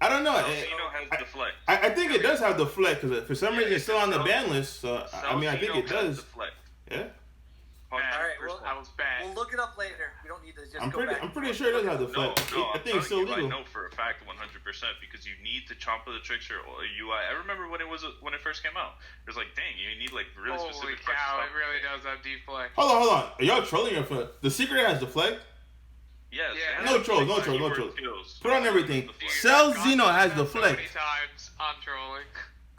Speaker 1: don't know.
Speaker 2: Xeno has deflect.
Speaker 1: I think it does have deflect because for some reason it's still on the ban list. So I think it does.
Speaker 2: Deflect.
Speaker 1: Yeah.
Speaker 4: All right,
Speaker 3: I was bad.
Speaker 4: We'll look it up later. We don't need to just
Speaker 1: I'm
Speaker 4: go back.
Speaker 1: I'm pretty sure it does have deflect.
Speaker 2: No,
Speaker 1: I think it's still legal.
Speaker 2: I know for a fact 100% because you need to Chompa the Trickster or UI. I remember when it first came out. It was like, dang, you need like really specific.
Speaker 3: Holy cow! It really does have deflect.
Speaker 1: Hold on. Are y'all trolling your foot? The secret has deflect.
Speaker 2: Yes.
Speaker 3: Yeah.
Speaker 1: No trolls. Put on everything. Cell Xeno has deflect.
Speaker 3: Many times I'm trolling.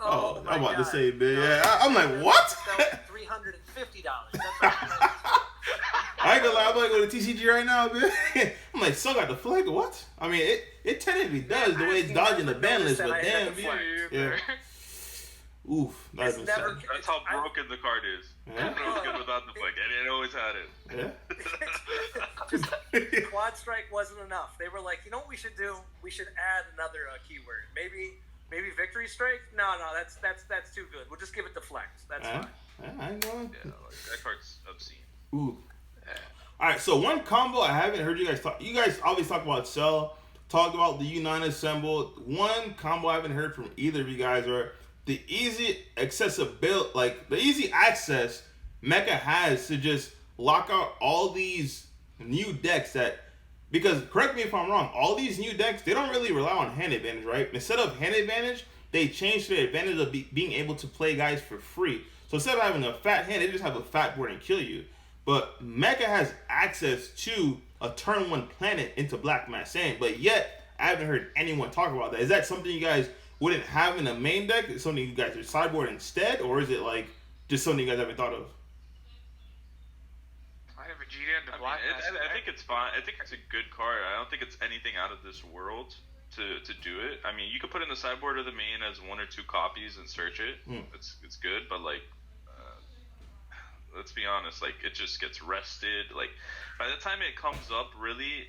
Speaker 1: Oh, I'm about to say, man. Yeah, I'm like, what?
Speaker 4: $350.
Speaker 1: I ain't gonna lie, I'm gonna go to TCG right now, man. I'm like, Cell got deflect. What? I mean, it technically does the way it's dodging the ban list, but damn, yeah. Oof, that's
Speaker 4: It's never.
Speaker 1: sad.
Speaker 2: That's how broken the card is.
Speaker 1: Yeah.
Speaker 2: It was good without the flick, and it always had it.
Speaker 1: Yeah.
Speaker 4: Just quad strike wasn't enough. They were like, you know what we should do? We should add another keyword. Maybe victory strike. No, that's too good. We'll just give it the flex. That's fine.
Speaker 1: I know.
Speaker 2: Yeah, like, that card's obscene.
Speaker 1: Ooh. All right, so one combo I haven't heard you guys talk. You guys always talk about Cell, talk about the U9 Assemble. One combo I haven't heard from either of you guys are the easy accessibility, like the easy access Mecha has to just lock out all these new decks that. Because correct me if I'm wrong, all these new decks they don't really rely on hand advantage, right? Instead of hand advantage, they change to the advantage of being able to play guys for free. So instead of having a fat hand, they just have a fat board and kill you. But Mecha has access to a turn 1 planet into Black Mass Sand, but yet I haven't heard anyone talk about that. Is that something you guys wouldn't have in a main deck? Is it something you guys would sideboard instead, or is it like just something you guys haven't thought of?
Speaker 3: I have Vegeta and the Black Mass.
Speaker 2: I think it's fine. I think it's a good card. I don't think it's anything out of this world to do it. I mean, you could put in the sideboard of the main as 1 or 2 copies and search it. It's good, but like, let's be honest, like it just gets rested. Like by the time it comes up, really,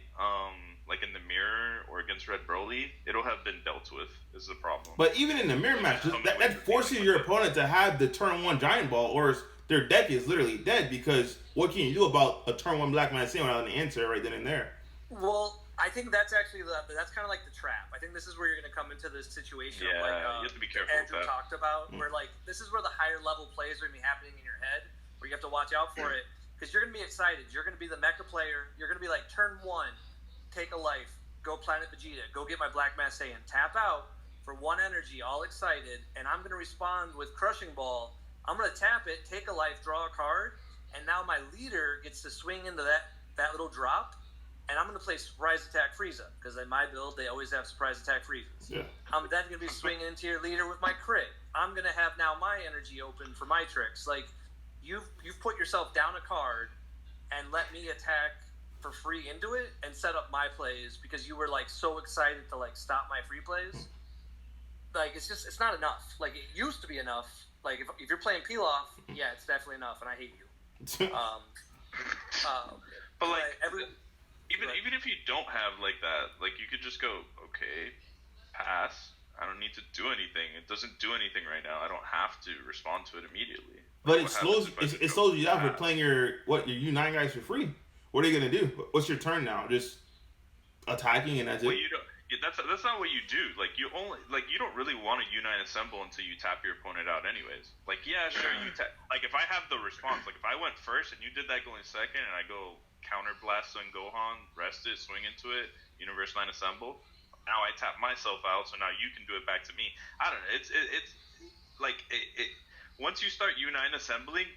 Speaker 2: like in the mirror or against Red Broly, it'll have been dealt with. Is the problem.
Speaker 1: But even in the mirror match, that forces your opponent to have the turn 1 Giant Ball, or their deck is literally dead. Because what can you do about a turn 1 Black Man Sand without an answer right then and there?
Speaker 4: Well, I think that's actually that's kind of like the trap. I think this is where you're going to come into this situation.
Speaker 2: Yeah,
Speaker 4: like,
Speaker 2: you have to be careful
Speaker 4: Andrew
Speaker 2: with that.
Speaker 4: talked about, where like this is where the higher level plays are going to be happening in your head, where you have to watch out for it because you're going to be excited. You're going to be the mecha player. You're going to be like turn 1, take a life, go Planet Vegeta, go get my Black Mass Saiyan, tap out for 1 energy, all excited, and I'm going to respond with Crushing Ball. I'm going to tap it, take a life, draw a card, and now my leader gets to swing into that little drop, and I'm going to play Surprise Attack Frieza, because in my build, they always have Surprise Attack Friezas.
Speaker 1: Yeah.
Speaker 4: I'm then going to be swinging into your leader with my crit. I'm going to have now my energy open for my tricks. Like, you've put yourself down a card and let me attack for free into it and set up my plays because you were, like, so excited to, like, stop my free plays. Like, it's not enough. Like, it used to be enough. Like, if you're playing Pilaf, yeah, it's definitely enough, and I hate you.
Speaker 2: But like, even if you don't have like that, like you could just go, okay, pass. I don't need to do anything. It doesn't do anything right now. I don't have to respond to it immediately.
Speaker 1: But it slows you down for playing your U9 guys for free. What are you gonna do? What's your turn now? Just attacking and that's it.
Speaker 2: Well, that's not what you do. Like you don't really want to U9 assemble until you tap your opponent out anyways. Like yeah, sure you tap. Like if I have the response, like if I went first and you did that going second, and I go counter blast on Gohan, rest it, swing into it, Universe 9 assemble. Now I tap myself out, so now you can do it back to me. I don't know. It's like it. Once you start U9 assembling,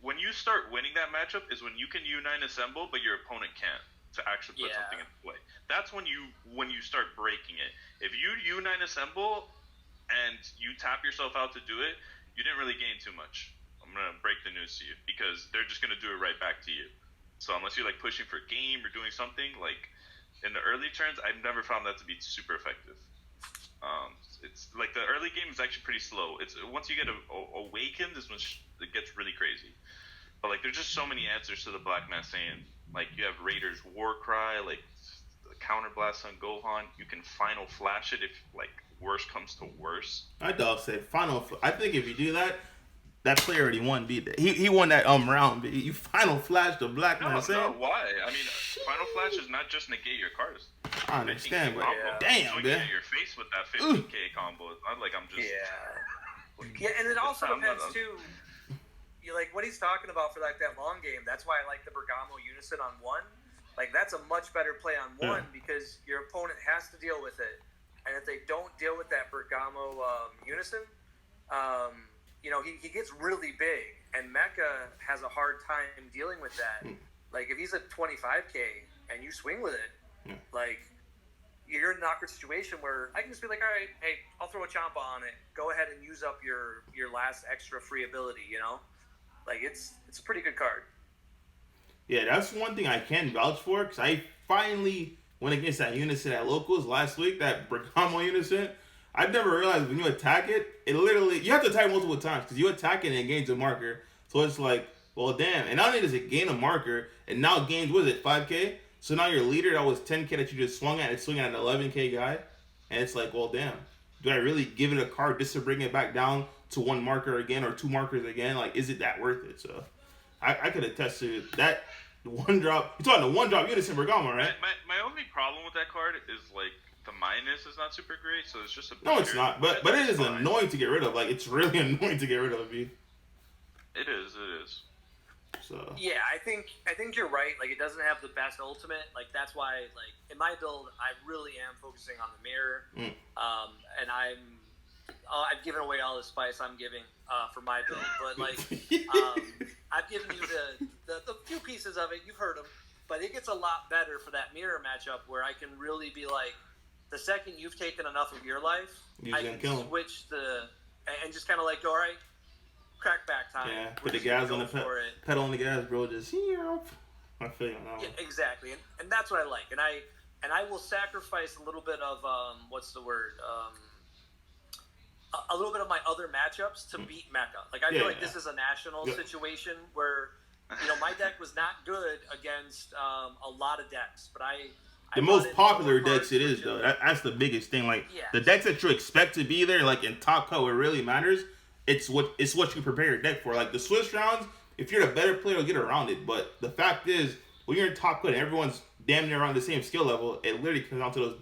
Speaker 2: when you start winning that matchup is when you can U9 assemble, but your opponent can't. To actually put something into play. That's when you start breaking it. If you U9 assemble and you tap yourself out to do it, you didn't really gain too much. I'm gonna break the news to you because they're just gonna do it right back to you. So unless you're like pushing for game or doing something like in the early turns, I've never found that to be super effective. It's like the early game is actually pretty slow. It's once you get awakened is when it gets really crazy. But like there's just so many answers to the Black Mass Saiyan. Like you have Raider's War Cry, like the counter blast on Gohan. You can final flash it if like worse comes to worse.
Speaker 1: My dog said final. I think if you do that, that player already won. He won that round. You final flash the Black Man.
Speaker 2: No, why? I mean, final flash is not just negate your cards.
Speaker 1: I understand, but damn,
Speaker 2: man. Your face with that 15k combo. It's not like I'm just.
Speaker 4: Yeah, and it also depends too. Like what he's talking about for like that long game. That's why I like the Bergamo Unison on 1. Like that's a much better play on 1 because your opponent has to deal with it, and if they don't deal with that Bergamo Unison, he gets really big, and Mecha has a hard time dealing with that. Like if he's at 25k and you swing with it, like you're in an awkward situation where I can just be like, all right, hey, I'll throw a Champa on it. Go ahead and use up your last extra free ability. Like it's a pretty good card.
Speaker 1: Yeah, that's one thing I can vouch for because I finally went against that Unison at locals last week. That Bergamo Unison, I've never realized when you attack it, it literally you have to attack multiple times because you attack it and it gains a marker. So it's like, well, damn. And not only does it gain a marker, it now gains, what is it, 5K? So now your leader that was 10K that you just swung at, it's swinging at an 11K guy. And it's like, well, damn. Do I really give it a card just to bring it back down to one marker again or two markers again? Like, is it that worth it? So I could attest to that one drop. You're talking the one drop unison Bergamo, right?
Speaker 2: My only problem with that card is like the minus is not super great, so it's just a.
Speaker 1: No, it's not. But it is annoying to get rid of. Like, it's really annoying to get rid of, B.
Speaker 2: It is.
Speaker 1: So.
Speaker 4: Yeah, I think you're right. Like, it doesn't have the best ultimate. Like, that's why, like, in my build, I really am focusing on the mirror. And I've given away all the spice I'm giving for my build. But, like, I've given you the few pieces of it. You've heard them. But it gets a lot better for that mirror matchup where I can really be like, the second you've taken enough of your life, I can switch and just kind of like, all right, crack back time.
Speaker 1: Yeah, put the gas on the pedal on the gas, bro. Just I feel you on that one.
Speaker 4: Yeah, exactly, and that's what I like. And I will sacrifice a little bit of what's the word? A little bit of my other matchups to beat Mecha. Like I feel like this is a national situation where my deck was not good against a lot of decks, but
Speaker 1: the most popular decks it is though. That's the biggest thing. Like the decks that you expect to be there, like in top cut, where it really matters. It's what you prepare your deck for. Like the Swiss rounds, if you're the better player, you'll get around it. But the fact is, when you're in top cut and everyone's damn near around the same skill level, it literally comes down to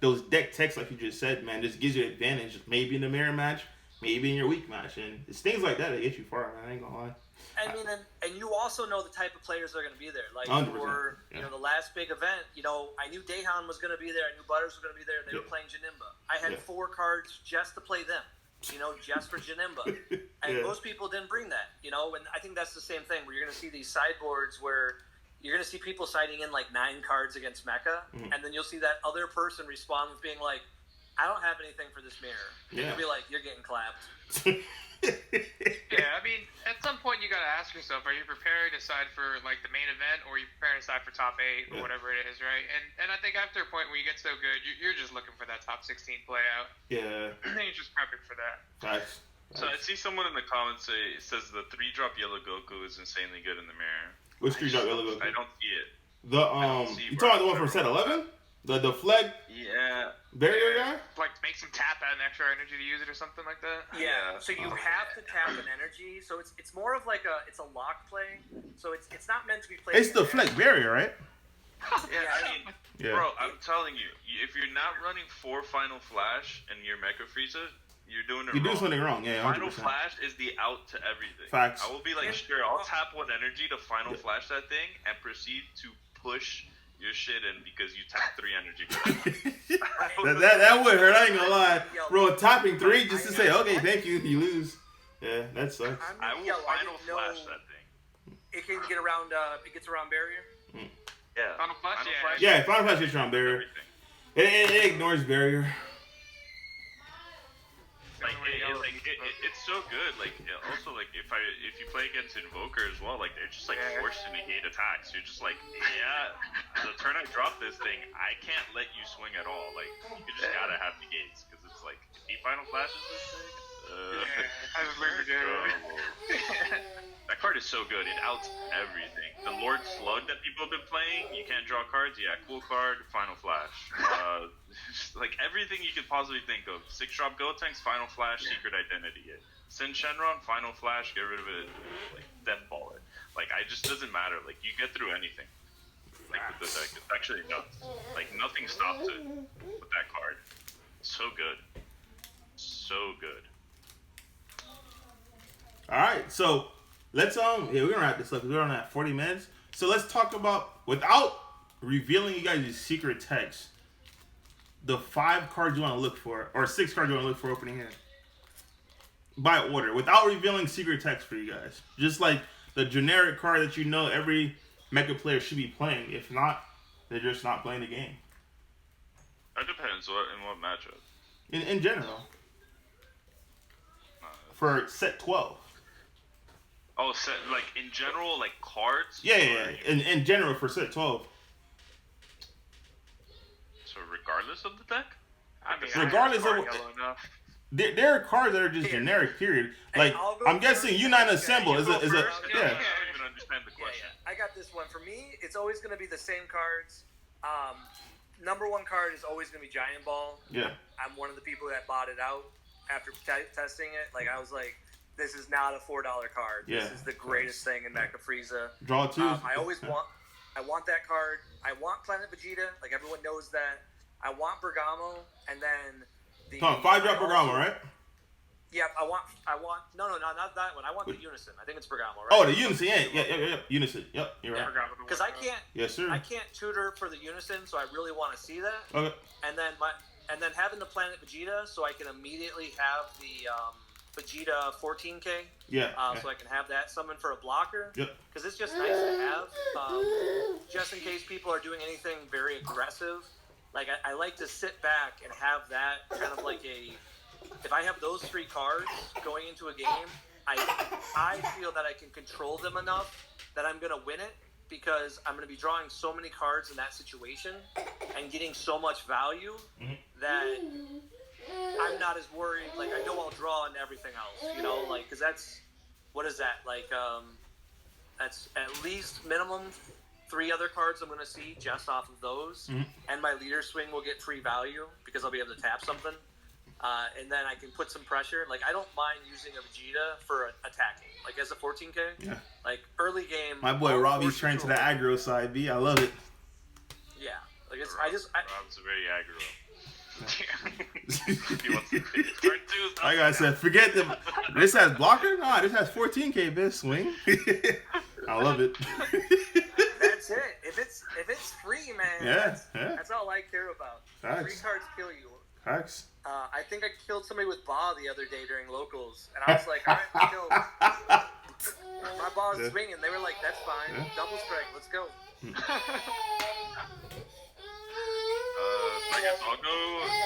Speaker 1: those deck techs, like you just said, man. Just gives you an advantage. Maybe in the mirror match, maybe in your weak match, and it's things like that that get you far, man. I ain't gonna lie.
Speaker 4: I mean, and you also know the type of players that are going to be there. Like
Speaker 1: 100%,
Speaker 4: for the last big event, I knew Dahan was going to be there. I knew Butters was going to be there. They were playing Janimba. I had 4 cards just to play them. Just for Janimba. And most people didn't bring that, and I think that's the same thing where you're going to see these sideboards where you're going to see people siding in like 9 cards against Mecha, and then you'll see that other person respond with being like, I don't have anything for this mirror. And you'll be like, you're getting clapped.
Speaker 3: Yeah, I mean, at some point you got to ask yourself, are you preparing to side for like the main event, or are you preparing to side for top 8 or whatever it is, right? And I think after a point where you get so good, you're just looking for that top 16 play out.
Speaker 1: Yeah.
Speaker 3: You're just prepping for that.
Speaker 1: Nice.
Speaker 2: So I see someone in the comments says the 3-drop yellow Goku is insanely good in the mirror.
Speaker 1: Which 3-drop yellow Goku?
Speaker 2: I don't see it.
Speaker 1: You talking about the one from set 11? The flag?
Speaker 2: Yeah.
Speaker 1: Barrier guy?
Speaker 3: Like makes him tap out an extra energy to use it or something like that.
Speaker 4: Yeah. So you have to tap an energy. So it's more of like it's a lock play. So it's not meant to be played.
Speaker 1: It's the flag barrier, right?
Speaker 2: Bro, I'm telling you, if you're not running 4 Final Flash and your Mecha Frieza, you're doing it wrong.
Speaker 1: You're doing something wrong, yeah. 100%.
Speaker 2: Final Flash is the out to everything.
Speaker 1: Facts.
Speaker 2: I will be like, sure, I'll tap 1 energy to Final Flash that thing and proceed to push your shit in because you tap 3 energy.
Speaker 1: that would hurt, I ain't gonna lie. Bro, tapping 3 just to say, okay, thank you, you lose. Yeah, that sucks.
Speaker 2: I will Final Flash that thing.
Speaker 4: It can get around, it gets around barrier?
Speaker 2: Yeah.
Speaker 3: Final Flash,
Speaker 1: yeah, Final Flash gets around barrier. It ignores barrier.
Speaker 2: Like it's so good. Like also like if you play against Invoker as well, like they're just like forced to negate attacks. You're just like, the turn I drop this thing, I can't let you swing at all. Like you just gotta have negates because it's like if he Final Flashes this thing.
Speaker 3: I just learned to do
Speaker 2: That card is so good. It outs everything. The Lord Slug that people have been playing, you can't draw cards. Yeah, cool card. Final Flash. Like everything you could possibly think of. 6-drop Gotenks, Final Flash, Secret Identity. Sin Shenron, Final Flash, get rid of it. Like Death Ball it. Like it just doesn't matter. Like you get through anything. Like with the deck, it's actually nuts. Like nothing stops it with that card. So good. So good.
Speaker 1: All right, so let's we're gonna wrap this up because we're on at 40 minutes. So let's talk about, without revealing you guys' secret text, the 5 cards you want to look for, or 6 cards you want to look for opening hand by order, without revealing secret text for you guys. Just like the generic card that every Mecha player should be playing. If not, they're just not playing the game.
Speaker 2: That depends in what matchup.
Speaker 1: In general, for set 12.
Speaker 2: Oh, set like in general, like cards.
Speaker 1: Yeah. In general for set 12.
Speaker 2: So regardless of the deck.
Speaker 3: I mean,
Speaker 1: Regardless
Speaker 3: I
Speaker 1: of
Speaker 3: have yellow enough.
Speaker 1: there are cards that are just generic. Period. Like I'm guessing Unite Assemble is a
Speaker 2: I don't even understand the question.
Speaker 4: I got this one. For me, it's always going to be the same cards. Number one card is always going to be Giant Ball.
Speaker 1: Yeah.
Speaker 4: I'm one of the people that bought it out after testing it. Like, I was like, this is not a $4 card.
Speaker 1: Yeah.
Speaker 4: This is the greatest thing in Mecha Frieza.
Speaker 1: Draw 2.
Speaker 4: I want that card. I want Planet Vegeta. Like, everyone knows that. I want Bergamo, and then the
Speaker 1: 5-drop Bergamo, right?
Speaker 4: Yeah, I want. No, not that one. I want the Unison. I think it's Bergamo, right?
Speaker 1: Oh, the Unison, yeah, Unison. Yep, you're right.
Speaker 4: Because I can't.
Speaker 1: Yes, sir.
Speaker 4: I can't tutor for the Unison, so I really want to see that.
Speaker 1: Okay.
Speaker 4: And then having the Planet Vegeta, so I can immediately have the Vegeta 14K.
Speaker 1: Yeah.
Speaker 4: So I can have that summoned for a blocker.
Speaker 1: Yep.
Speaker 4: Because it's just nice to have, just in case people are doing anything very aggressive. Like I like to sit back and have that kind of like a. If I have those 3 cards going into a game, I feel that I can control them enough that I'm going to win it because I'm going to be drawing so many cards in that situation and getting so much value that I'm not as worried. Like, I know I'll draw and everything else, you know, like, because that's, what is that? Like, that's at least minimum 3 other cards I'm going to see just off of those. And my leader swing will get free value because I'll be able to tap something. And then I can put some pressure. Like, I don't mind using a Vegeta for attacking. Like, as a 14K. Yeah. Like, early game.
Speaker 1: My boy Robbie's turned to the aggro side, B. I love it.
Speaker 4: Yeah. Like, it's,
Speaker 2: Rob's very aggro. He wants to turn 2.
Speaker 1: Like I said, forget them. This has blocker? Nah, this has 14K best swing. I love it.
Speaker 4: That's it. If it's free, man. That's all I care about.
Speaker 1: Facts.
Speaker 4: Free cards kill you.
Speaker 1: Facts.
Speaker 4: I think I killed somebody with Ba the other day during locals, and I was like, all right, my Ba is swinging. They were like, that's fine. Double strike, let's go.
Speaker 2: I guess I'll go.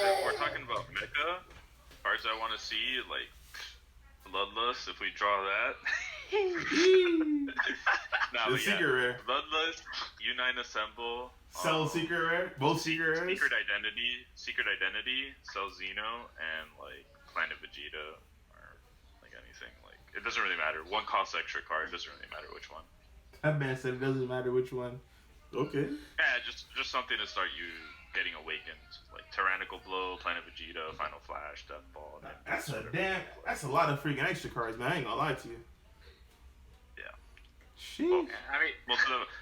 Speaker 2: If we're talking about mecha cards I want to see, like Bloodlust, if we draw that.
Speaker 1: The secret rare.
Speaker 2: Bloodlust, Unite Assemble.
Speaker 1: Cell Secret Rare? Both Secret Rares?
Speaker 2: Secret Identity, Cell Xeno, and like Planet Vegeta, or like anything. Like, it doesn't really matter. One costs extra card, doesn't really matter which one.
Speaker 1: That man said it doesn't matter which one. Okay.
Speaker 2: Yeah, just something to start you getting awakened. Like Tyrannical Blow, Planet Vegeta, Final Flash, Death Ball.
Speaker 1: That's a lot of freaking extra cards, man. I ain't gonna lie to you. Sheesh.
Speaker 2: Well, I mean,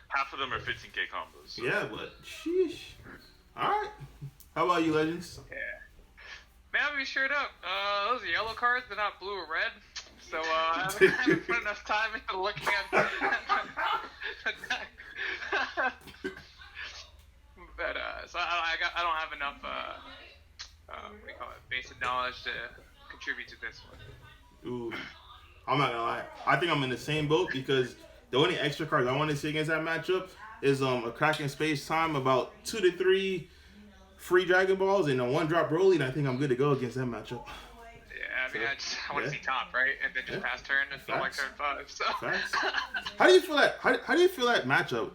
Speaker 2: half of them are 15K combos. So.
Speaker 1: Yeah, but sheesh. Alright. How about you, Legends?
Speaker 3: Yeah. Man, I'll be straight up. Those are yellow cards, they're not blue or red. So, I haven't put enough time into looking at them. But, so I don't have enough, what do you call it, basic knowledge to contribute to this one.
Speaker 1: Ooh. I'm not gonna lie. I think I'm in the same boat because the only extra cards I want to see against that matchup is a Kraken Space Time, about 2 to 3 free Dragon Balls, and a 1-drop Broly, and I think I'm good to go against that matchup.
Speaker 3: Yeah, I mean, I want to see top, right? And then just pass turn and feel like turn 5. So.
Speaker 1: How do you feel that? How do you feel that matchup?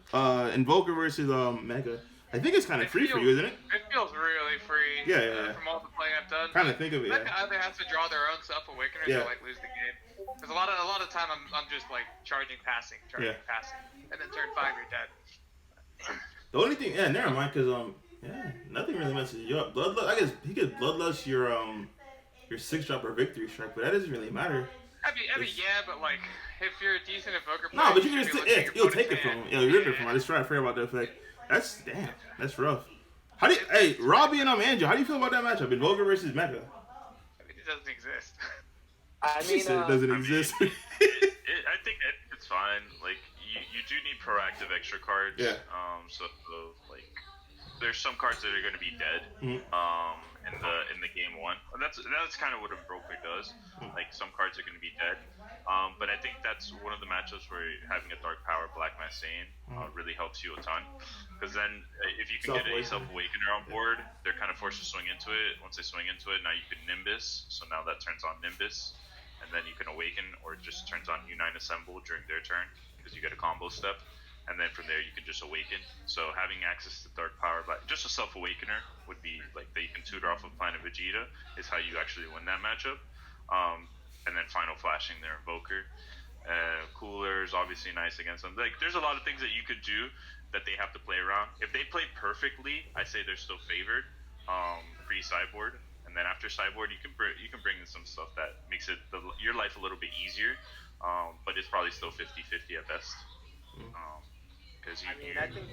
Speaker 1: Invoker versus Mega. I think it's kind of free for you, isn't it?
Speaker 3: It feels really free.
Speaker 1: Yeah.
Speaker 3: From all the play I've done.
Speaker 1: Kind of think of it.
Speaker 3: Mega either has to draw their own Self Awakener or like lose the game. Because a lot of time I'm just like charging, passing, and then turn 5 you're dead.
Speaker 1: The only thing, never mind, because nothing really messes you up. Bloodlust, I guess he could Bloodlust your 6-drop or Victory Strike, but that doesn't really matter.
Speaker 3: I mean, yeah, but like if you're a decent Invoker player,
Speaker 1: no, but you can just you'll take it from him. Yeah, you rip it from him. I just trying to figure out the effect. That's rough. Hey, Robbie and Andrew, how do you feel about that matchup? Invoker versus Mega.
Speaker 3: I mean, it doesn't exist.
Speaker 1: I mean, it doesn't exist.
Speaker 2: I think it's fine. Like, you do need proactive extra cards.
Speaker 1: Yeah.
Speaker 2: So like, there's some cards that are going to be dead. In the game 1, and that's kind of what Invoker does. Like, some cards are going to be dead. But I think that's one of the matchups where having a Dark Power Black Mass Sane really helps you a ton. Because then, if you can get a Self Awakener on board, they're kind of forced to swing into it. Once they swing into it, now you can Nimbus. So now that turns on Nimbus, and then you can Awaken, or it just turns on Unite Assemble during their turn because you get a combo step. And then from there, you can just Awaken. So having access to Dark Power like just a self awakener would be like that you can tutor off of Planet Vegeta is how you actually win that matchup. And then final flashing their Invoker. Cooler is obviously nice against them. Like there's a lot of things that you could do that they have to play around. If they play perfectly, I say they're still favored. Pre sideboard, and then after sideboard, you can bring in some stuff that makes your life a little bit easier. But it's probably still 50-50 at best. Because
Speaker 4: I think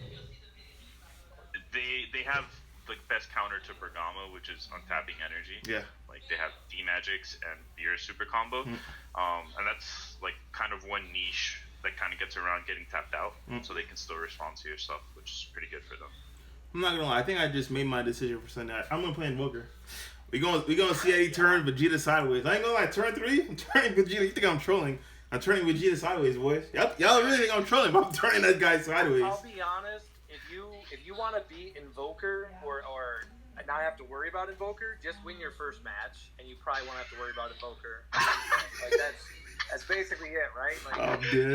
Speaker 2: they have the best counter to Bergamo, which is untapping energy.
Speaker 1: Yeah.
Speaker 2: Like they have D Magics and Beer super combo, and that's like kind of one niche that kind of gets around getting tapped out, so they can still respond to your stuff, which is pretty good for them.
Speaker 1: I'm not gonna lie. I think I just made my decision for Sunday. I'm gonna play Invoker. We gonna see Eddie turn Vegeta sideways. I ain't gonna lie. Turn 3, I'm turning Vegeta. You think I'm trolling? I'm turning Vegeta sideways, boys. Y'all really think I'm trolling? But I'm turning that guy sideways.
Speaker 4: I'll be honest. If you want to beat Invoker or not have to worry about Invoker, just win your first match, and you probably won't have to worry about Invoker. Like that's basically it, right? Like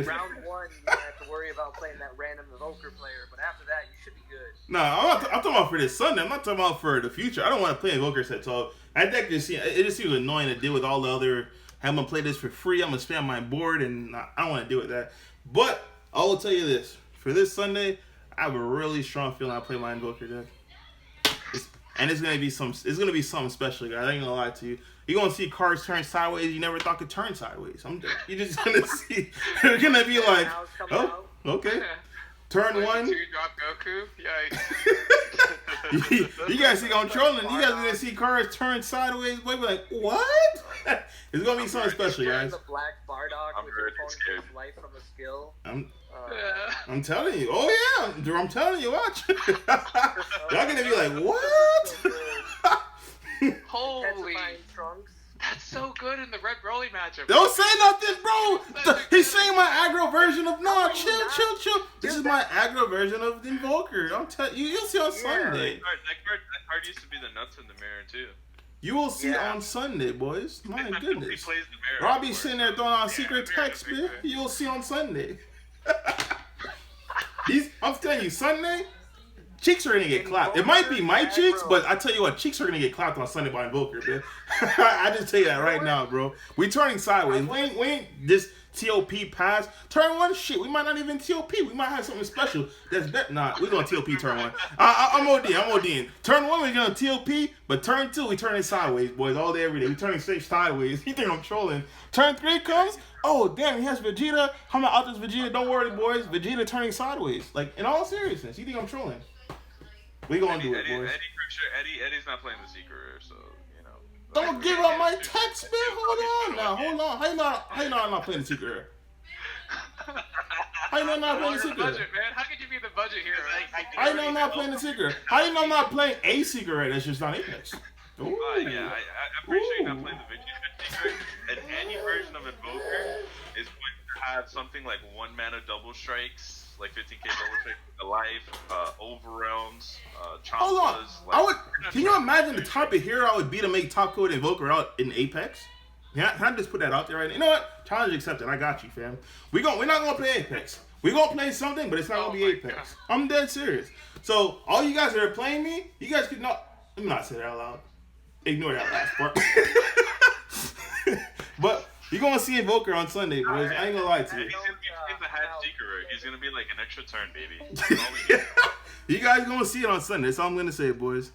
Speaker 4: round 1, you don't have to worry about playing that random Invoker player, but after that, you should be good.
Speaker 1: No, I'm talking about for this Sunday. I'm not talking about for the future. I don't want to play Invoker set. So I think it just seems annoying to deal with all the other. I'm gonna play this for free. I'm gonna spam my board, and I don't want to deal with that. But I will tell you this: for this Sunday, I have a really strong feeling I play my Invoker deck. It's gonna be something special, guys. I ain't gonna lie to you. You're gonna see cards turn sideways you never thought could turn sideways. You're just gonna see. You're gonna be like, oh, okay. Turn 1.
Speaker 3: 2 drop Goku. Yikes.
Speaker 1: You guys think I'm trolling? You guys gonna see cards turn sideways? Boy, be like, what? It's gonna be something special, guys.
Speaker 4: The black Bardock with your opponent's life from a skill.
Speaker 1: I'm telling you. Oh yeah, I'm telling you. Watch. Y'all gonna be like, what?
Speaker 3: Holy. Trunks. That's so good in the Red Broly matchup.
Speaker 1: Don't say nothing, bro. He's saying my aggro version of chill. This is my aggro version of the Invoker. I'm telling you, you'll see on Sunday.
Speaker 2: That card used to be the nuts in the mirror too.
Speaker 1: You will see on Sunday, boys. My goodness.
Speaker 2: He plays the mirror.
Speaker 1: Robbie's sitting there throwing out secret text, man. You'll see on Sunday. I'm telling you, Sunday, cheeks are gonna get clapped. It might be my cheeks, but I tell you what, cheeks are gonna get clapped on Sunday by Invoker, man. I just tell you that right now, bro. We turning sideways. We ain't this TOP pass. Turn 1, shit. We might not even TOP. We might have something special. That's better. Nah, we're gonna TOP turn 1. I'm ODing. Turn 1, we're gonna TOP, but turn 2, we turning sideways, boys, all day, every day. We turning safe sideways. You think I'm trolling? Turn 3 comes. Oh, damn, he has Vegeta. How am I out this Vegeta? Don't worry, boys. Vegeta turning sideways. Like, in all seriousness, you think I'm trolling? We gonna do it, boys.
Speaker 2: Eddie's not playing the secret rare, so, you know.
Speaker 1: Don't give up my text, man. Hold on. How you know I'm not playing the secret rare? How you know I'm not playing the secret rare?
Speaker 3: Budget, man. How could you be the budget hero?
Speaker 1: How you know I'm not playing the secret rare? How you know I'm not playing a secret rare that's just not Apex?
Speaker 2: Yeah, I'm pretty sure you're not playing the Vegeta secret. And any version of Invoker is going to have something like 1 mana double strikes, like 15k double strikes, a life, overwhelms,
Speaker 1: Hold on.
Speaker 2: Like,
Speaker 1: can you imagine the type of hero I would be to make top code Invoker out in Apex? Can I just put that out there right now? You know what? Challenge accepted. I got you, fam. We're not gonna play Apex. We're gonna play something, but it's not gonna be Apex. God. I'm dead serious. So all you guys that are playing me, you guys could not. Let me not say that out loud. Ignore that last part. But you're gonna see Invoker on Sunday, boys. I ain't gonna lie to you.
Speaker 2: He's gonna be the hat secret. He's gonna be like an extra turn, baby.
Speaker 1: You guys gonna see it on Sunday. That's all I'm gonna say, boys.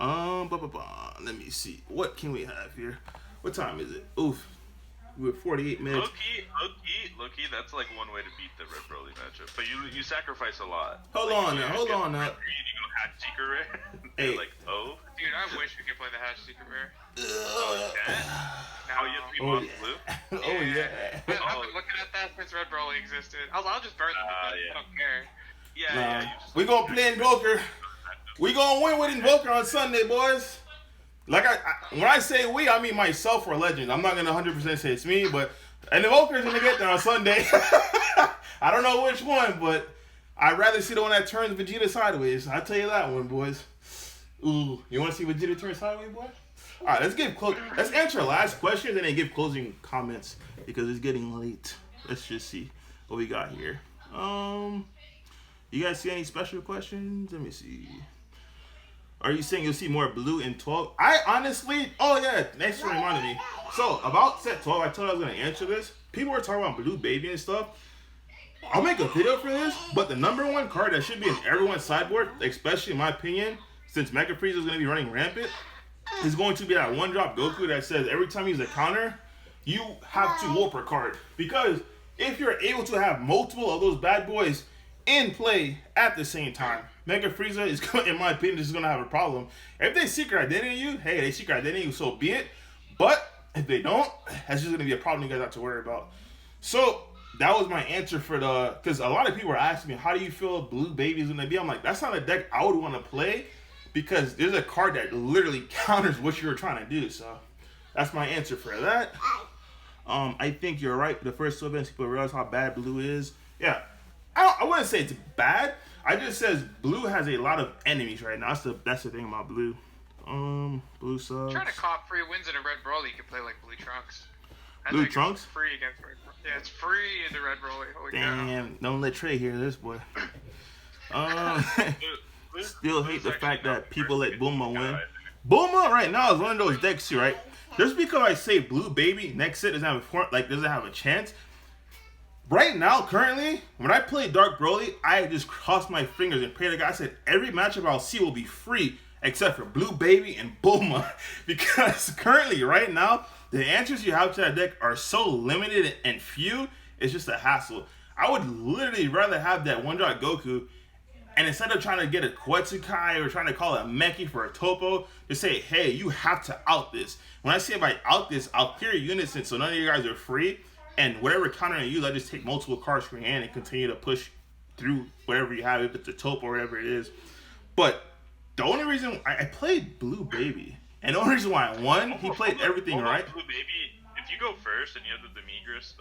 Speaker 1: Let me see. What can we have here? What time is it? Oof. We're 48 minutes.
Speaker 2: Low-key, that's like one way to beat the Red Broly matchup. But you sacrifice a lot.
Speaker 1: Hold on now.
Speaker 2: You go hat secret rare.
Speaker 1: Hey.
Speaker 2: Like, oh.
Speaker 3: Dude, I wish we could play the Hatch Secret Rare.
Speaker 2: Now you have 3 months blue?
Speaker 1: Oh, yeah.
Speaker 3: I've been looking at that since Red Broly existed. I'll just burn them because I don't care.
Speaker 2: Yeah.
Speaker 1: We gonna play Invoker. We gonna win with Invoker on Sunday, boys. Like when I say we, I mean myself or Legend. I'm not gonna 100% say it's me, but an Invoker's gonna get there on Sunday. I don't know which one, but I'd rather see the one that turns Vegeta sideways. I'll tell you that one, boys. Ooh, you want to see Vegeta turn sideways, boy? All right, let's answer last questions and then give closing comments because it's getting late. Let's just see what we got here. You guys see any special questions? Let me see. Are you saying you'll see more blue in 12? I honestly, oh yeah, thanks for reminding me. So about set 12, I told you I was gonna answer this. People were talking about blue baby and stuff. I'll make a video for this, but the number one card that should be in everyone's sideboard, especially in my opinion, since Mega Frieza is gonna be running rampant, is going to be that one drop Goku that says every time you use a counter, you have to Warper card. Because if you're able to have multiple of those bad boys in play at the same time, Mega Frieza is, in my opinion, is going to have a problem. If they secret identity you, hey, they secret identity you, so be it. But if they don't, that's just going to be a problem you guys have to worry about. So that was my answer for the, because a lot of people are asking me, how do you feel Blue Baby is going to be? I'm like, that's not a deck I would want to play, because there's a card that literally counters what you were trying to do. So that's my answer for that. I think you're right. The first 12 events, people realize how bad blue is. Yeah, I wouldn't say it's bad. I just says blue has a lot of enemies right now. That's the thing about blue. Blue subs.
Speaker 3: Trying to cop free wins in a red Broly, you can play like blue Trunks.
Speaker 1: Blue Trunks?
Speaker 3: It's free against red Broly. Yeah, it's free in the red Broly. Holy
Speaker 1: Damn,
Speaker 3: cow.
Speaker 1: don't let Trey hear this, boy. Still hate the fact that people let Bulma win. Bulma right now is one of those decks too, right? Just because I say Blue Baby, next set doesn't have a chance. Right now, currently, when I play Dark Broly, I just cross my fingers and pray to God. I said every matchup I'll see will be free except for Blue Baby and Bulma, because currently, right now, the answers you have to that deck are so limited and few. It's just a hassle. I would literally rather have that one drop Goku, and instead of trying to get a Quetsukai or trying to call a Meki for a Topo, just say, hey, you have to out this. When I say by out this, I'll clear units in so none of you guys are free, and whatever counter you use, I just take multiple cards from your hand and continue to push through whatever you have, if it's a Topo or whatever it is. But the only reason I played Blue Baby, and the only reason why I won, he played everything right.
Speaker 2: Blue Baby, if you go first and you have the Demigris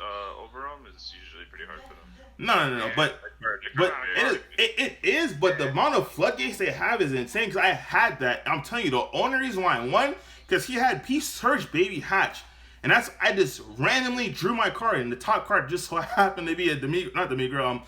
Speaker 2: over him, it's usually pretty hard for them.
Speaker 1: No. But it is. But the amount of floodgates they have is insane. Because I had that. I'm telling you, the only reason why I won, because he had Peace Surge Baby Hatch, and I just randomly drew my card, and the top card just so happened to be a Mecha Cabrera.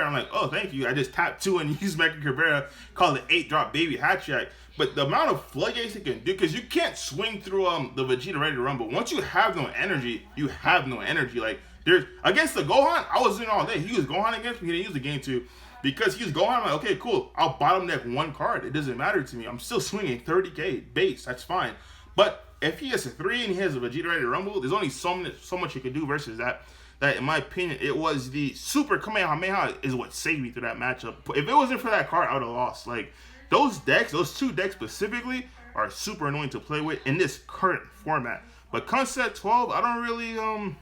Speaker 1: I'm like, oh, thank you. I just tapped 2 and used Mecha Cabrera, called it 8-drop Baby Hatch Jack. But the amount of floodgates it can do, because you can't swing through the Vegeta Ready to Rumble. Once you have no energy, you have no energy. Like, there's against the Gohan, I was doing all day. He was Gohan against me. He didn't use the game 2. Because he was Gohan, I'm like, okay, cool. I'll bottom deck 1 card. It doesn't matter to me. I'm still swinging 30k base. That's fine. But if he has a 3 and he has a Vegeta Ready to Rumble, there's only so much you can do versus that. That, in my opinion, it was the Super Kamehameha is what saved me through that matchup. If it wasn't for that card, I would have lost. Like, those 2 decks specifically, are super annoying to play with in this current format. But come set 12, I don't really, I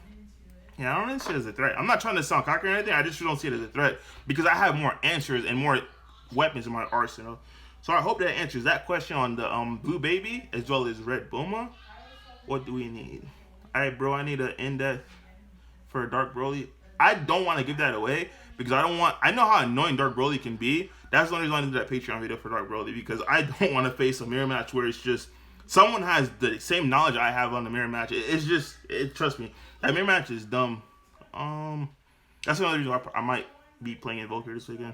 Speaker 1: don't really see it as a threat. I'm not trying to sound cocky or anything. I just don't see it as a threat because I have more answers and more weapons in my arsenal. So I hope that answers that question on the Blue Baby as well as Red Bulma. What do we need? All right, bro. I need an in-depth for Dark Broly. I don't want to give that away because I know how annoying Dark Broly can be. That's the only reason I did that Patreon video for Dark Broly, because I don't want to face a mirror match where it's just someone has the same knowledge I have on the mirror match. Trust me, that mirror match is dumb. That's another reason I might be playing Invoker this weekend.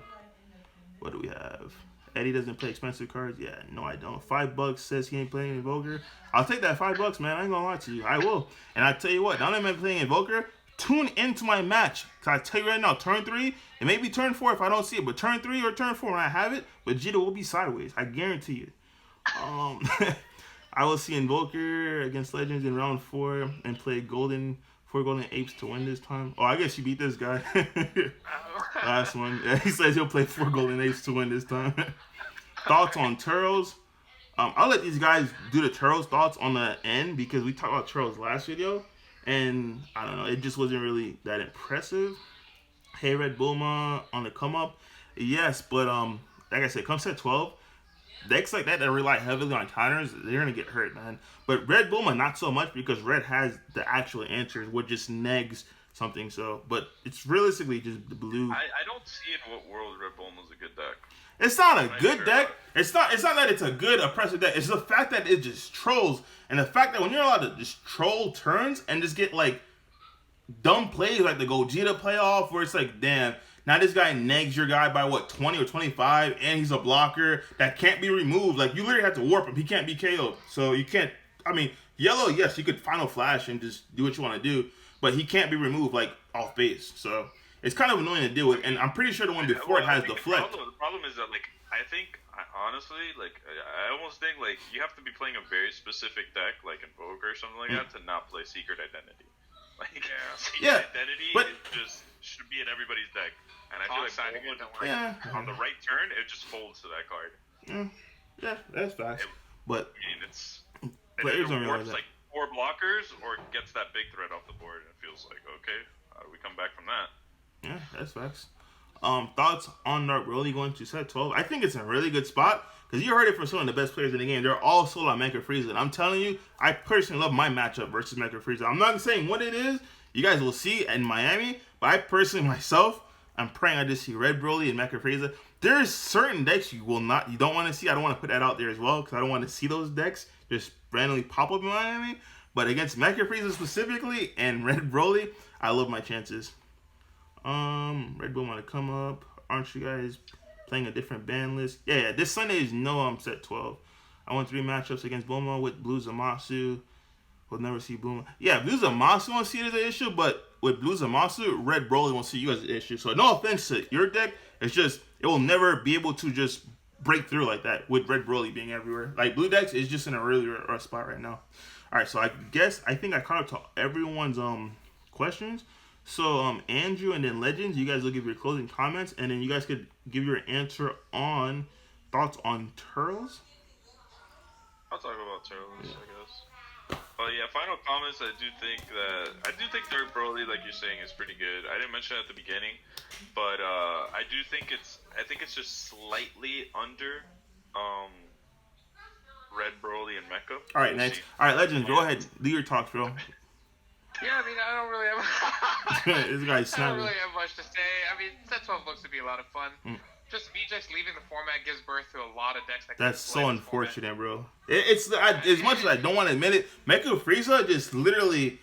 Speaker 1: What do we have? Eddie doesn't play expensive cards. Yeah, no, I don't. $5 says he ain't playing Invoker. I'll take that $5, man. I ain't gonna lie to you. I will. And I tell you what, now that I'm playing Invoker, tune into my match. Cause I tell you right now, turn 3, it may be turn 4 if I don't see it, but turn 3 or turn 4 when I have it, Vegeta will be sideways. I guarantee you. I will see Invoker against Legends in round 4 and play 4 Golden Apes to win this time. Oh, I guess you beat this guy. Last one. Yeah, he says he'll play 4 Golden Apes to win this time. Thoughts on Turtles? I'll let these guys do the Turtles thoughts on the end because we talked about Turtles last video. And I don't know, it just wasn't really that impressive. Hey, Red Bulma on the come up. Yes, but like I said, come set 12, decks like that rely heavily on counters, they're going to get hurt, man. But Red Bulma, not so much because Red has the actual answers, which just negs something. So, but it's realistically just the blue.
Speaker 2: I don't see in what world Red Bulma's a good deck.
Speaker 1: It's not a good deck. It's not that it's a good oppressive deck. It's the fact that it just trolls. And the fact that when you're allowed to just troll turns and just get like dumb plays like the Gogeta playoff where it's like, damn, Now this guy negs your guy by what 20 or 25, and he's a blocker that can't be removed. Like you literally have to warp him. He can't be KO'd. So you can't. I mean, yellow, yes, you could final flash and just do what you want to do, but he can't be removed like off base. So it's kind of annoying to deal with. And I'm pretty sure the one before it has deflect.
Speaker 2: The problem is that like honestly, like I almost think like you have to be playing a very specific deck, like Invoker or something like that, to not play Secret Identity. Like Secret Identity should be in everybody's deck, and I feel like on the right turn, it just folds to that card.
Speaker 1: Yeah, that's facts. But
Speaker 2: I mean, it's
Speaker 1: players don't
Speaker 2: works
Speaker 1: realize that.
Speaker 2: like 4 blockers, or gets that big threat off the board, and it feels like okay, how do we come back from that?
Speaker 1: Yeah, that's facts. Thoughts on Dark Broly going to set 12? I think it's a really good spot because you heard it from some of the best players in the game. They're all sold on Mecha Frieza. And I'm telling you, I personally love my matchup versus Mecha Frieza. I'm not saying what it is. You guys will see in Miami. But I personally, myself, I'm praying I just see Red Broly and Mecha Frieza. There's certain decks you don't want to see. I don't want to put that out there as well because I don't want to see those decks just randomly pop up in Miami. But against Mecha Frieza specifically and Red Broly, I love my chances. Red Bull want to come up. Aren't you guys playing a different ban list? Yeah. This Sunday is set 12. I want 3 matchups against Bulma with Blue Zamasu. We'll never see Bulma. Yeah, Blue Zamasu won't see it as an issue, but with Blue Zamasu, Red Broly won't see you as an issue. So no offense to your deck, it's just it will never be able to just break through like that with Red Broly being everywhere. Like Blue decks is just in a really rough spot right now. All right, so I think I caught up to everyone's questions. So, Andrew and then Legends, you guys will give your closing comments, and then you guys could give your answer on thoughts on Turtles.
Speaker 2: I'll talk about Turtles, I guess. But yeah, final comments. I do think Dark Broly, like you're saying, is pretty good. I didn't mention it at the beginning, but I think it's just slightly under Red Broly and Mecha.
Speaker 1: All right, next. All right, Legends, go ahead. Do your talk, bro.
Speaker 3: Yeah, I mean, I don't really have.
Speaker 1: This guy's
Speaker 3: I don't really have much to say. I mean, set 12 looks to be a lot of fun. Just VJX leaving the format gives birth to a lot of decks.
Speaker 1: That's so unfortunate, bro. It's as much as I don't want to admit it, Mecha Frieza just literally,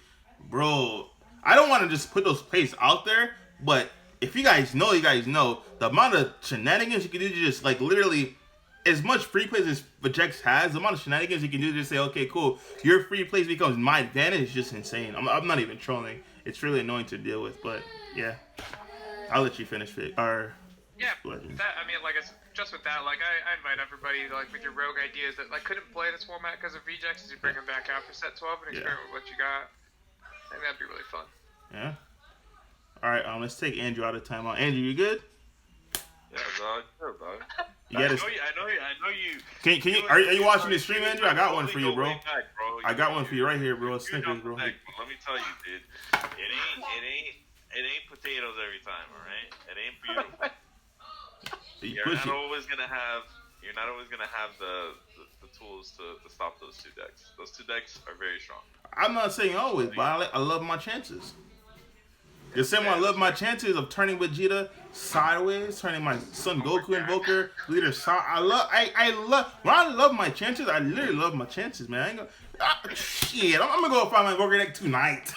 Speaker 1: bro. I don't want to just put those plays out there, but if you guys know, the amount of shenanigans you can do to just like literally. As much free plays as Vegeta has, the amount of shenanigans you can do to say, okay, cool, your free plays becomes my advantage is just insane. I'm not even trolling. It's really annoying to deal with, but yeah. I'll let you finish it.
Speaker 3: Yeah, just with that, like, I invite everybody, like, with your rogue ideas that, like, couldn't play this format because of VJX, you bring them back out for set 12 and experiment with what you got. I think that'd be really fun.
Speaker 1: Yeah. All right, let's take Andrew out of timeout. Andrew, you good?
Speaker 2: Yeah, dog. Sure, dog.
Speaker 1: I
Speaker 2: know you.
Speaker 1: Can you? Are you watching the stream, Andrew? I got one for you, bro. I got one for you right here, bro. Snickers, bro.
Speaker 2: Let me tell you, dude. It ain't potatoes every time, all right? It ain't beautiful. You're not always gonna have the tools to stop those 2 decks. Those 2 decks are very strong.
Speaker 1: I'm not saying always, but I love my chances. The same way I love my chances of turning Vegeta sideways, turning my son Goku Invoker leader side. I love my chances. I literally love my chances, man. I ain't gonna, I'm gonna go find my Invoker deck tonight.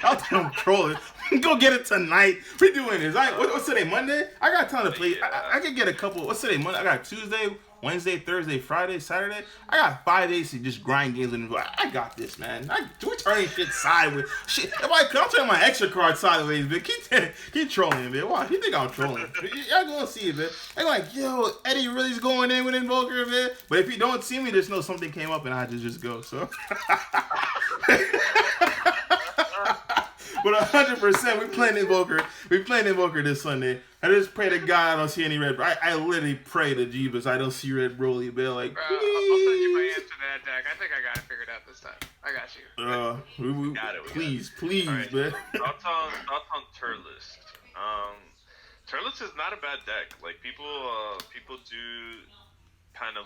Speaker 1: I'll tell him trolling. Go get it tonight. We doing this. What's today? Monday? I got time to play. I can get a couple. What's today? Monday. I got Tuesday, Wednesday, Thursday, Friday, Saturday. I got 5 days to just grind games and I got this, man. We turning shit sideways. Shit, I'm turning my extra card sideways, man. Keep trolling, man. Why? You think I'm trolling? Y'all gonna see it, man. I'm like, yo, Eddie really's going in with Invoker, man. But if you don't see me, just know something came up and I had to just go. So. But 100%, we playing Invoker. We playing Invoker this Sunday. I just pray to God I don't see any Red. I literally pray to Jeebus I don't see Red Broly, man. Like,
Speaker 3: bro, I'll send you my answer to that deck. I think I got it figured out this time. I got you.
Speaker 2: We got it.
Speaker 1: Please,
Speaker 2: right.
Speaker 1: man.
Speaker 2: Thoughts on Turles. Turles is not a bad deck. Like people do kind of.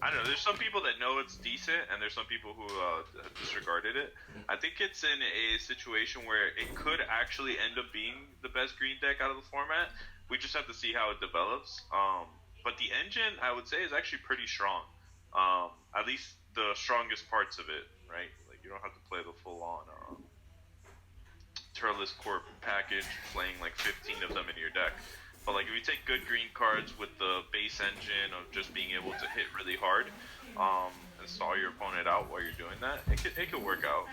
Speaker 2: I don't know. There's some people that know it's decent, and there's some people who have disregarded it. I think it's in a situation where it could actually end up being the best green deck out of the format. We just have to see how it develops. But the engine, I would say, is actually pretty strong. At least the strongest parts of it, right? Like you don't have to play the full on Turles Corp package, playing like 15 of them in your deck. But like if you take good green cards with the base engine of just being able to hit really hard, and stall your opponent out while you're doing that, it could work out.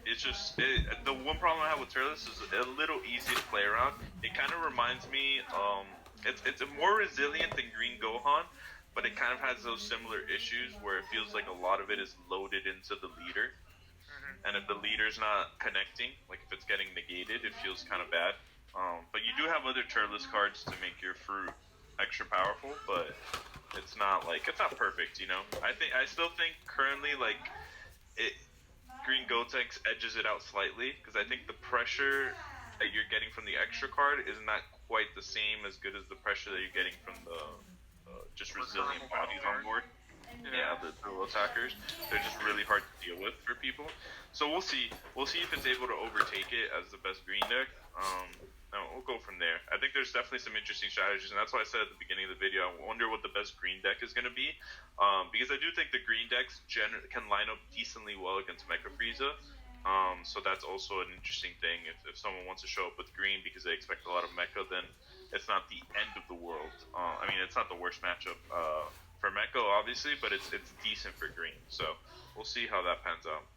Speaker 2: It's just the one problem I have with Turles is a little easy to play around. It kind of reminds me, it's more resilient than Green Gohan, but it kind of has those similar issues where it feels like a lot of it is loaded into the leader. And if the leader's not connecting, like if it's getting negated, it feels kind of bad. But you do have other Turles cards to make your fruit extra powerful, but it's not perfect, you know. I still think currently Green Gotenks edges it out slightly because I think the pressure that you're getting from the extra card is not quite the same as good as the pressure that you're getting from the just resilient bodies on board. Yeah, the little attackers. They're just really hard to deal with for people. So we'll see. We'll see if it's able to overtake it as the best green deck. No, we'll go from there. I think there's definitely some interesting strategies, and that's why I said at the beginning of the video, I wonder what the best green deck is going to be. Because I do think the green decks can line up decently well against Mecha Frieza. So that's also an interesting thing. If someone wants to show up with green because they expect a lot of Mecha, then it's not the end of the world. I mean, it's not the worst matchup for Mecha, obviously, but it's decent for green. So we'll see how that pans out.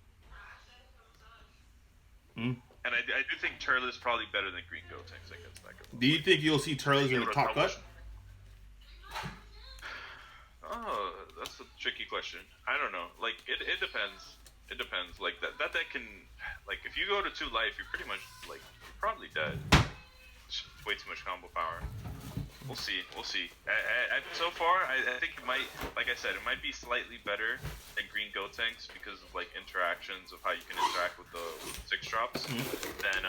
Speaker 2: And I do think Turles is probably better than Green Gotenks against Mecha.
Speaker 1: Do you think you'll see Turles in the top cut?
Speaker 2: Oh, that's a tricky question. I don't know. Like, it depends. It depends. Like, that deck can... Like, if you go to 2 life, you're pretty much, like, you're probably dead. It's way too much combo power. We'll see. We'll see. So far, I think it might... Like I said, it might be slightly better than Green Gotenks because of, like, interactions of how you can interact with the 6 drops than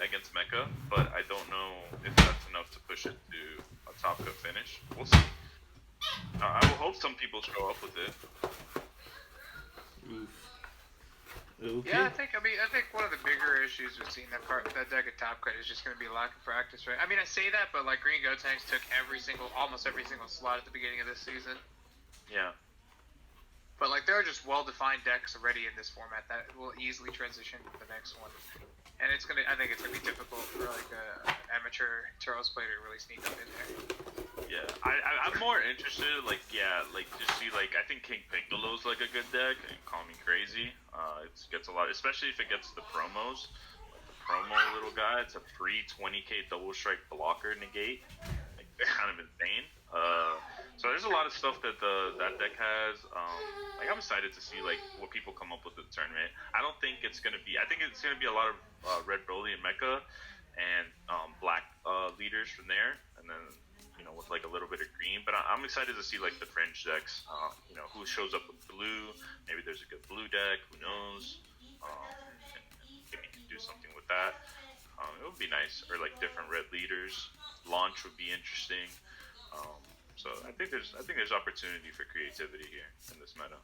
Speaker 2: against Mecha. But I don't know if that's enough to push it to a top cut finish. We'll see. I will hope some people show up with it.
Speaker 1: Okay.
Speaker 3: Yeah, I think one of the bigger issues with seeing that deck at top cut is just going to be lack of practice, right? I mean, I say that, but like Green Gotenks took almost every single slot at the beginning of this season.
Speaker 2: Yeah.
Speaker 3: But like there are just well-defined decks already in this format that will easily transition to the next one, and I think it's gonna be difficult for like an amateur Turles player to really sneak up in there.
Speaker 2: Yeah, I'm more interested, to see, I think King Piccolo's, like, a good deck, and call me crazy. It gets a lot, especially if it gets the promos. Like, the promo little guy, it's a free 20k double strike blocker negate. Like, they're kind of insane. So there's a lot of stuff that that deck has. I'm excited to see, what people come up with in the tournament. I think it's going to be a lot of Red Broly and Mecha, and black leaders from there, and then with a little bit of green. But I'm excited to see the Fringe decks. Who shows up with blue? Maybe there's a good blue deck. Who knows? And maybe you can do something with that. It would be nice, or different red leaders. Launch would be interesting. So I think there's opportunity for creativity here in this meta.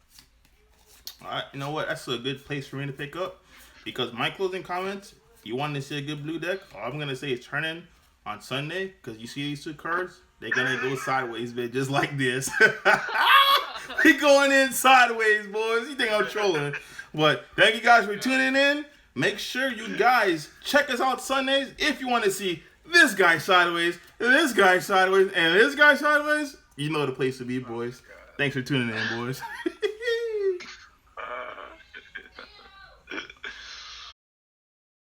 Speaker 1: All right, you know what? That's a good place for me to pick up, because my closing comments. You want to see a good blue deck? All I'm gonna say is turn in on Sunday, because you see these 2 cards. They're gonna go sideways, man, just like this. We going in sideways, boys. You think I'm trolling? But thank you guys for tuning in. Make sure you guys check us out Sundays if you want to see this guy sideways, this guy sideways, and this guy sideways. You know the place to be, boys. Thanks for tuning in, boys.